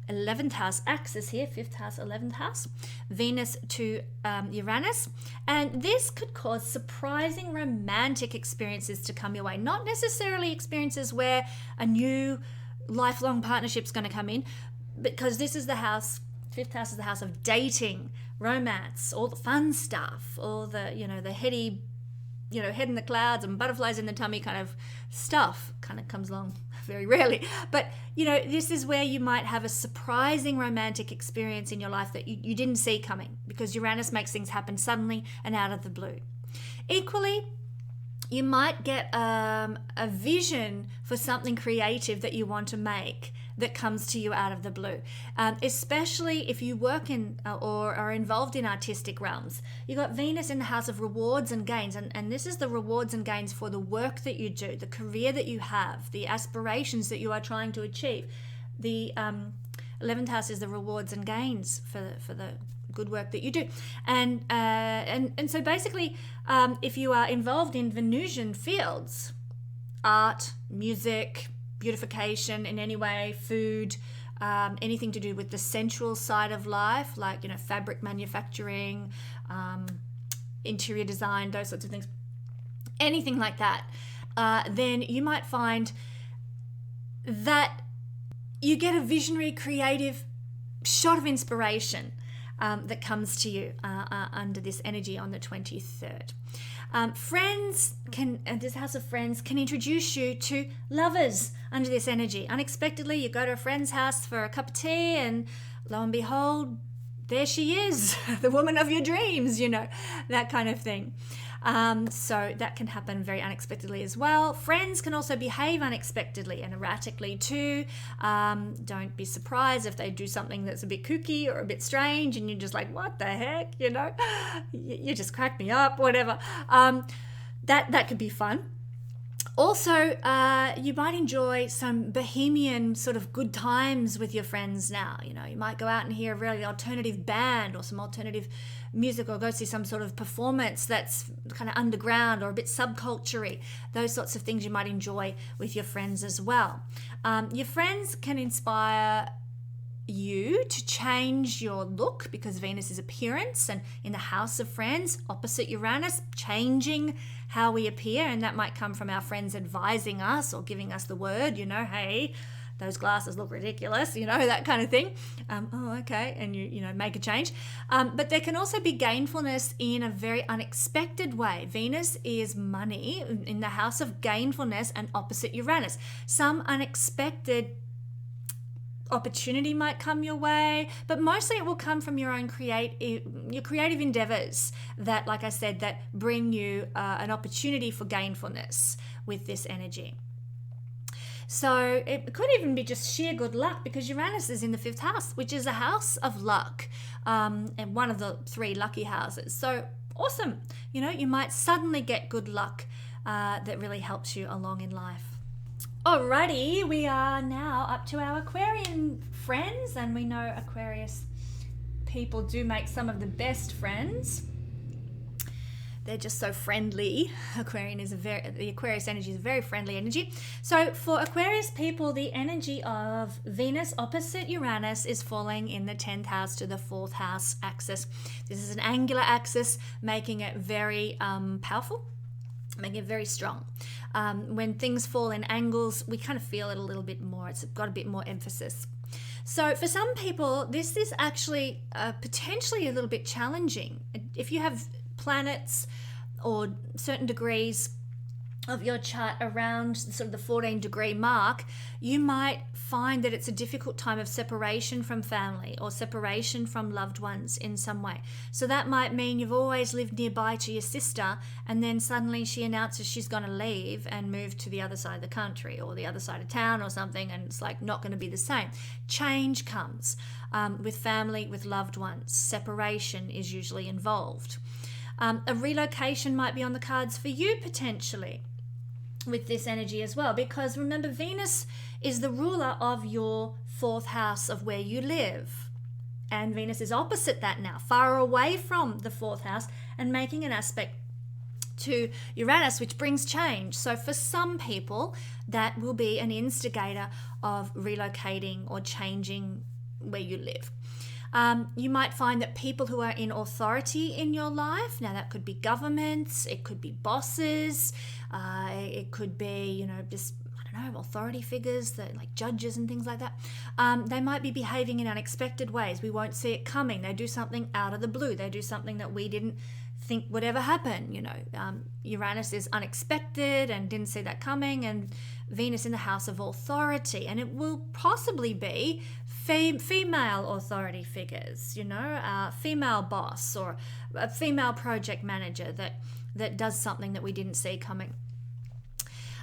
Speaker 1: 11th house axis here, 5th house, 11th house, Venus to Uranus. And this could cause surprising romantic experiences to come your way. Not necessarily experiences where a new lifelong partnership's going to come in, because this is the house, 5th house is the house of dating, romance, all the fun stuff, all the, the heady, head in the clouds and butterflies in the tummy kind of stuff kind of comes along very rarely. But, this is where you might have a surprising romantic experience in your life that you didn't see coming, because Uranus makes things happen suddenly and out of the blue. Equally, you might get a vision for something creative that you want to make that comes to you out of the blue, especially if you work in or are involved in artistic realms. You got Venus in the house of rewards and gains, and this is the rewards and gains for the work that you do, the career that you have, the aspirations that you are trying to achieve. The 11th house is the rewards and gains for the good work that you do, and so basically, if you are involved in Venusian fields, art, music, beautification in any way, food, anything to do with the sensual side of life, like, you know, fabric manufacturing, interior design, those sorts of things, anything like that, then you might find that you get a visionary, creative shot of inspiration that comes to you under this energy on the 23rd. This house of friends can introduce you to lovers under this energy. Unexpectedly, you go to a friend's house for a cup of tea, and lo and behold, there she is, the woman of your dreams, you know, that kind of thing. So that can happen very unexpectedly as well. Friends can also behave unexpectedly and erratically too. Don't be surprised if they do something that's a bit kooky or a bit strange and you're just like, what the heck, you know, you just crack me up, whatever. That could be fun. Also, you might enjoy some bohemian sort of good times with your friends now. You know, you might go out and hear a really alternative band or some alternative music, or go see some sort of performance that's kind of underground or a bit subculture-y. Those sorts of things you might enjoy with your friends as well. Your friends can inspire you to change your look, because Venus is appearance, and in the house of friends, opposite Uranus, changing how we appear, and that might come from our friends advising us or giving us the word, you know, hey, those glasses look ridiculous, you know, that kind of thing. Oh, okay, and you know, make a change. But there can also be gainfulness in a very unexpected way. Venus is money in the house of gainfulness and opposite Uranus. Some unexpected opportunity might come your way, but mostly it will come from your own creative endeavors that, like I said, that bring you an opportunity for gainfulness with this energy. So it could even be just sheer good luck, because Uranus is in the 5th house, which is a house of luck, and one of the 3 lucky houses. So awesome. You know, you might suddenly get good luck that really helps you along in life. Alrighty, we are now up to our Aquarian friends, and we know Aquarius people do make some of the best friends. They're just so friendly. The Aquarius energy is a very friendly energy. So for Aquarius people, the energy of Venus opposite Uranus is falling in the 10th house to the 4th house axis. This is an angular axis, making it very powerful, making it very strong. When things fall in angles, we kind of feel it a little bit more. It's got a bit more emphasis. So for some people, this is actually potentially a little bit challenging. If you have planets or certain degrees of your chart around sort of the 14-degree mark, you might find that it's a difficult time of separation from family or separation from loved ones in some way. So that might mean you've always lived nearby to your sister, and then suddenly she announces she's going to leave and move to the other side of the country or the other side of town or something, and it's like not going to be the same. Change comes with family, with loved ones. Separation is usually involved. A relocation might be on the cards for you potentially with this energy as well, because remember, Venus is the ruler of your 4th house of where you live, and Venus is opposite that now, far away from the 4th house and making an aspect to Uranus, which brings change. So for some people, that will be an instigator of relocating or changing where you live. You might find that people who are in authority in your life, now that could be governments, it could be bosses, it could be, you know, just, I don't know, authority figures, that like judges and things like that. They might be behaving in unexpected ways. We won't see it coming. They do something out of the blue. They do something that we didn't think would ever happen. You know, Uranus is unexpected and didn't see that coming, and Venus in the house of authority, and it will possibly be female authority figures, you know, a female boss or a female project manager that does something that we didn't see coming.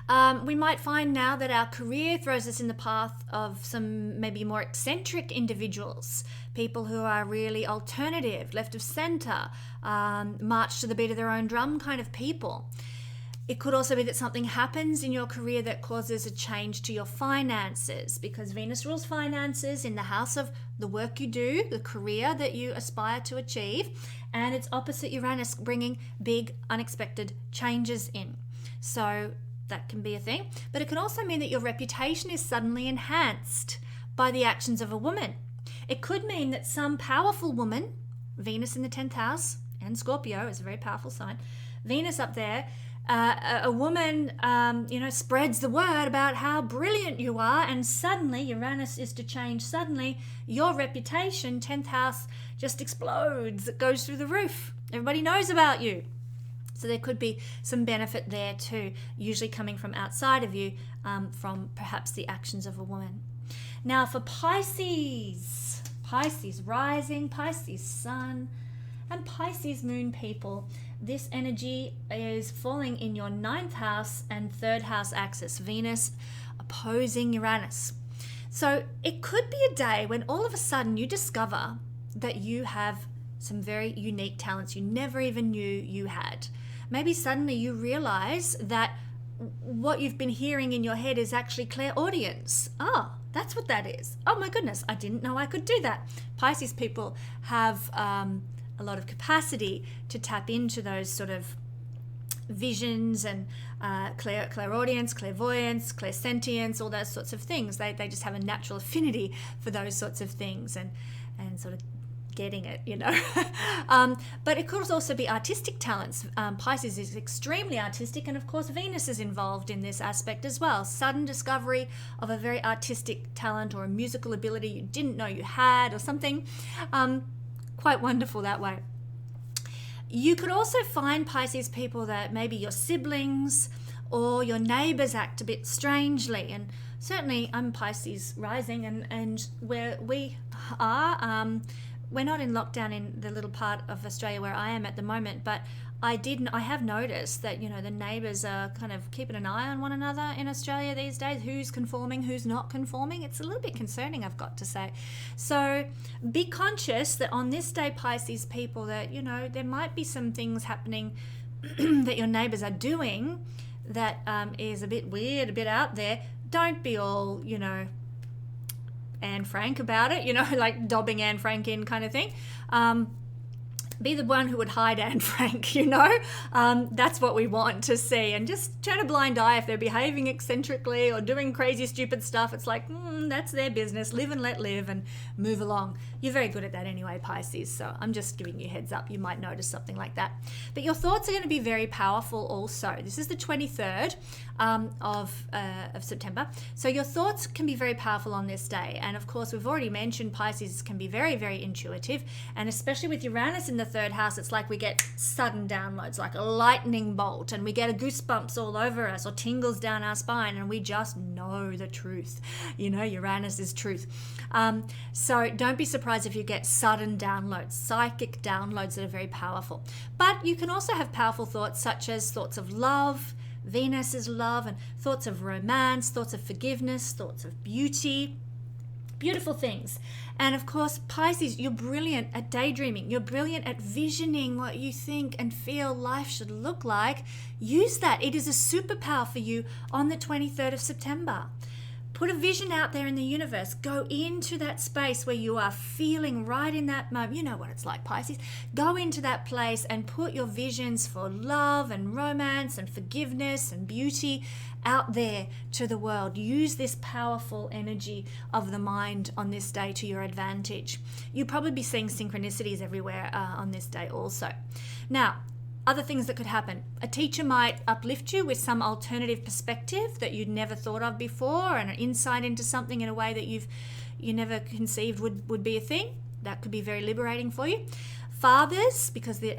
Speaker 1: We might find now that our career throws us in the path of some maybe more eccentric individuals, people who are really alternative, left of center, march to the beat of their own drum kind of people. It could also be that something happens in your career that causes a change to your finances, because Venus rules finances in the house of the work you do, the career that you aspire to achieve, and it's opposite Uranus, bringing big unexpected changes in. So that can be a thing. But it can also mean that your reputation is suddenly enhanced by the actions of a woman. It could mean that some powerful woman, Venus in the 10th house, and Scorpio is a very powerful sign, Venus up there, a woman, spreads the word about how brilliant you are, and suddenly Uranus is to change. Suddenly your reputation, 10th house, just explodes. It goes through the roof. Everybody knows about you. So there could be some benefit there too, usually coming from outside of you, from perhaps the actions of a woman. Now for Pisces rising, Pisces sun, and Pisces moon people, this energy is falling in your 9th house and 3rd house axis, Venus opposing Uranus. So it could be a day when all of a sudden you discover that you have some very unique talents you never even knew you had. Maybe suddenly you realize that what you've been hearing in your head is actually clairaudience. Oh, that's what that is. Oh my goodness, I didn't know I could do that. Pisces people have a lot of capacity to tap into those sort of visions and clairaudience, clairvoyance, clairsentience, all those sorts of things. They just have a natural affinity for those sorts of things and sort of getting it, but it could also be artistic talents. Pisces is extremely artistic, and of course Venus is involved in this aspect as well. Sudden discovery of a very artistic talent or a musical ability you didn't know you had or something. Quite wonderful that way. You could also find, Pisces people, that maybe your siblings or your neighbors act a bit strangely. And certainly I'm Pisces rising, and where we are, we're not in lockdown in the little part of Australia where I am at the moment, but I have noticed that, the neighbours are kind of keeping an eye on one another in Australia these days. Who's conforming, who's not conforming. It's a little bit concerning, I've got to say. So be conscious that on this day, Pisces people, that, there might be some things happening that your neighbours are doing that is a bit weird, a bit out there. Don't be all, Anne Frank about it, like dobbing Anne Frank in kind of thing. Be the one who would hide Anne Frank, that's what we want to see. And just turn a blind eye if they're behaving eccentrically or doing crazy, stupid stuff. It's like, that's their business. Live and let live and move along. You're very good at that anyway, Pisces. So I'm just giving you a heads up. You might notice something like that. But your thoughts are going to be very powerful also. This is the 23rd of September. So your thoughts can be very powerful on this day. And of course, we've already mentioned Pisces can be very, very intuitive. And especially with Uranus in the 3rd house, it's like we get sudden downloads, like a lightning bolt, and we get a goosebumps all over us or tingles down our spine, and we just know the truth. Uranus is truth. So don't be surprised if you get sudden downloads, psychic downloads that are very powerful. But you can also have powerful thoughts such as thoughts of love. Venus is love, and thoughts of romance, thoughts of forgiveness, thoughts of beauty. Beautiful things. And of course, Pisces, you're brilliant at daydreaming. You're brilliant at visioning what you think and feel life should look like. Use that. It is a superpower for you on the 23rd of September. Put a vision out there in the universe. Go into that space where you are feeling right in that moment. You know what it's like, Pisces. Go into that place and put your visions for love and romance and forgiveness and beauty out there to the world. Use this powerful energy of the mind on this day to your advantage. You'll probably be seeing synchronicities everywhere on this day also. Now, other things that could happen. A teacher might uplift you with some alternative perspective that you'd never thought of before, and an insight into something in a way that you never conceived would be a thing. That could be very liberating for you. Fathers, because the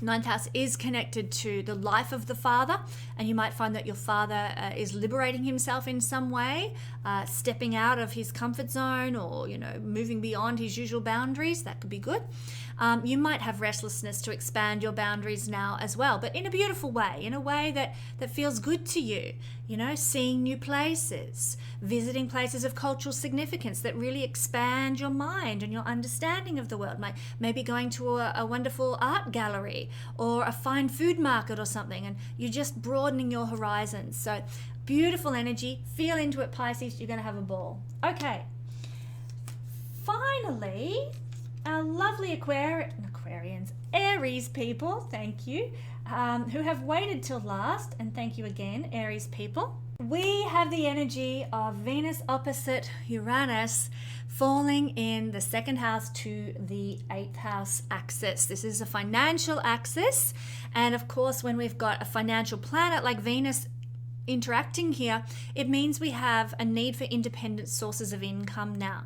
Speaker 1: Ninth house is connected to the life of the father, and you might find that your father is liberating himself in some way, stepping out of his comfort zone, or moving beyond his usual boundaries. That could be good. You might have restlessness to expand your boundaries now as well, but in a beautiful way, in a way that feels good to you. Seeing new places, visiting places of cultural significance that really expand your mind and your understanding of the world. Maybe going to a wonderful art gallery or a fine food market or something, and you're just broadening your horizons. So beautiful energy. Feel into it, Pisces. You're going to have a ball. Okay. Finally, our lovely Aquarians, Aries people, thank you, who have waited till last, and thank you again, Aries people. We have the energy of Venus opposite Uranus falling in the second house to the 8th house axis. This is a financial axis, and of course when we've got a financial planet like Venus interacting here, it means we have a need for independent sources of income now.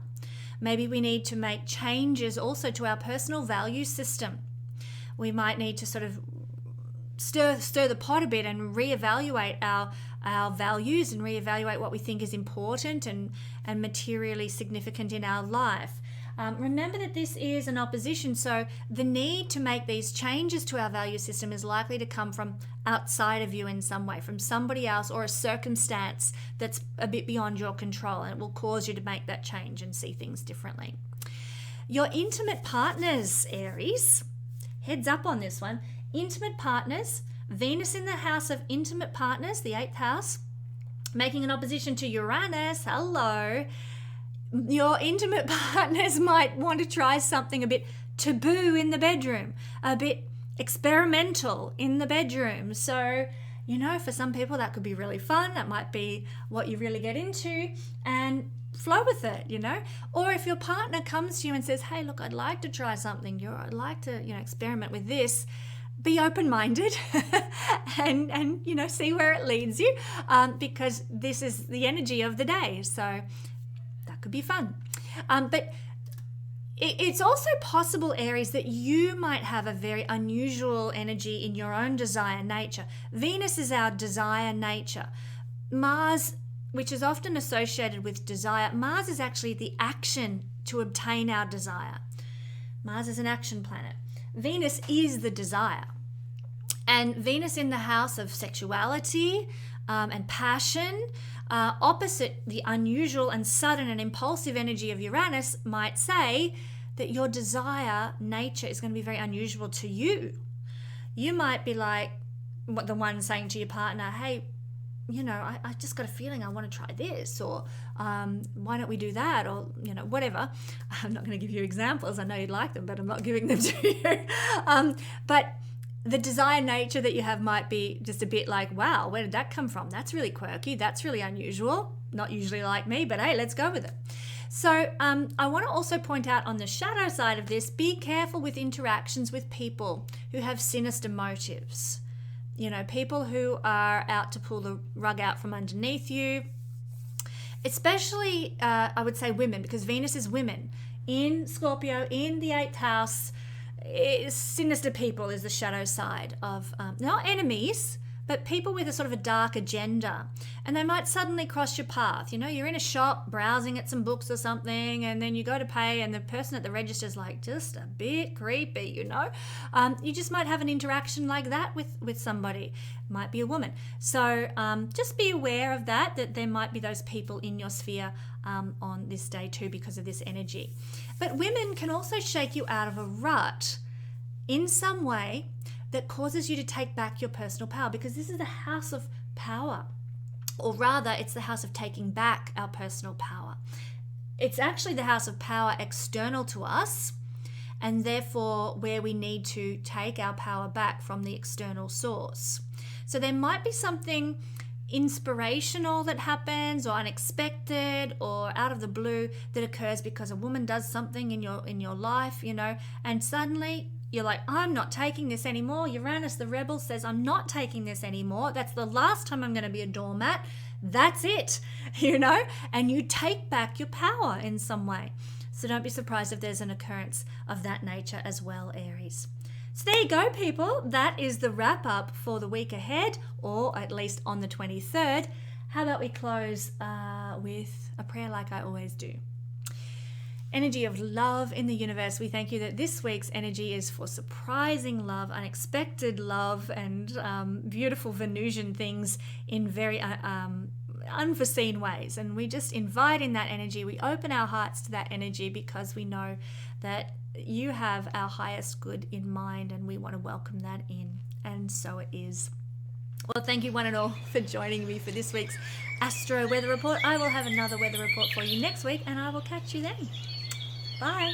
Speaker 1: Maybe we need to make changes also to our personal value system. We might need to sort of stir the pot a bit and reevaluate our values and reevaluate what we think is important and materially significant in our life. Remember that this is an opposition, so the need to make these changes to our value system is likely to come from outside of you in some way, from somebody else or a circumstance that's a bit beyond your control, and it will cause you to make that change and see things differently. Your intimate partners, Aries, heads up on this one. Intimate partners, Venus in the house of intimate partners, the 8th house, making an opposition to Uranus. Hello. Your intimate partners might want to try something a bit taboo in the bedroom, a bit experimental in the bedroom. So, for some people that could be really fun. That might be what you really get into, and flow with it, Or if your partner comes to you and says, hey, look, I'd like to try something. I'd like to, experiment with this. Be open-minded and see where it leads you, because this is the energy of the day. So that could be fun. But it's also possible, Aries, that you might have a very unusual energy in your own desire nature. Venus is our desire nature. Mars, which is often associated with desire, Mars is actually the action to obtain our desire. Mars is an action planet. Venus is the desire. And Venus in the house of sexuality and passion, opposite the unusual and sudden and impulsive energy of Uranus, might say that your desire nature is going to be very unusual to you. You might be like the one saying to your partner, hey, I just got a feeling I want to try this, or why don't we do that, or whatever. I'm not going to give you examples. I know you'd like them, but I'm not giving them to you. But the desire nature that you have might be just a bit like, wow, where did that come from? That's really quirky. That's really unusual. Not usually like me, but hey, let's go with it. So I want to also point out on the shadow side of this, be careful with interactions with people who have sinister motives. People who are out to pull the rug out from underneath you, especially, I would say women, because Venus is women. In Scorpio, in the 8th house, sinister people is the shadow side of, not enemies, but people with a sort of a dark agenda. And they might suddenly cross your path. You're in a shop browsing at some books or something, and then you go to pay and the person at the register is like just a bit creepy, You just might have an interaction like that with somebody. Might be a woman. So just be aware of that there might be those people in your sphere on this day too because of this energy. But women can also shake you out of a rut in some way that causes you to take back your personal power, because this is the house of power, or rather it's the house of taking back our personal power. It's actually the house of power external to us, and therefore where we need to take our power back from the external source. So there might be something inspirational that happens, or unexpected, or out of the blue that occurs because a woman does something in your life, and suddenly you're like, I'm not taking this anymore. Uranus, the rebel, says, I'm not taking this anymore. That's the last time I'm going to be a doormat. That's it, and you take back your power in some way. So don't be surprised if there's an occurrence of that nature as well, Aries. So there you go, people. That is the wrap up for the week ahead, or at least on the 23rd. How about we close with a prayer like I always do? Energy of love in the universe, we thank you that this week's energy is for surprising love, unexpected love, and beautiful Venusian things in very unforeseen ways. And we just invite in that energy. We open our hearts to that energy because we know that you have our highest good in mind, and we want to welcome that in. And so it is. Well, thank you one and all for joining me for this week's Astro Weather Report. I will have another weather report for you next week, and I will catch you then. Bye.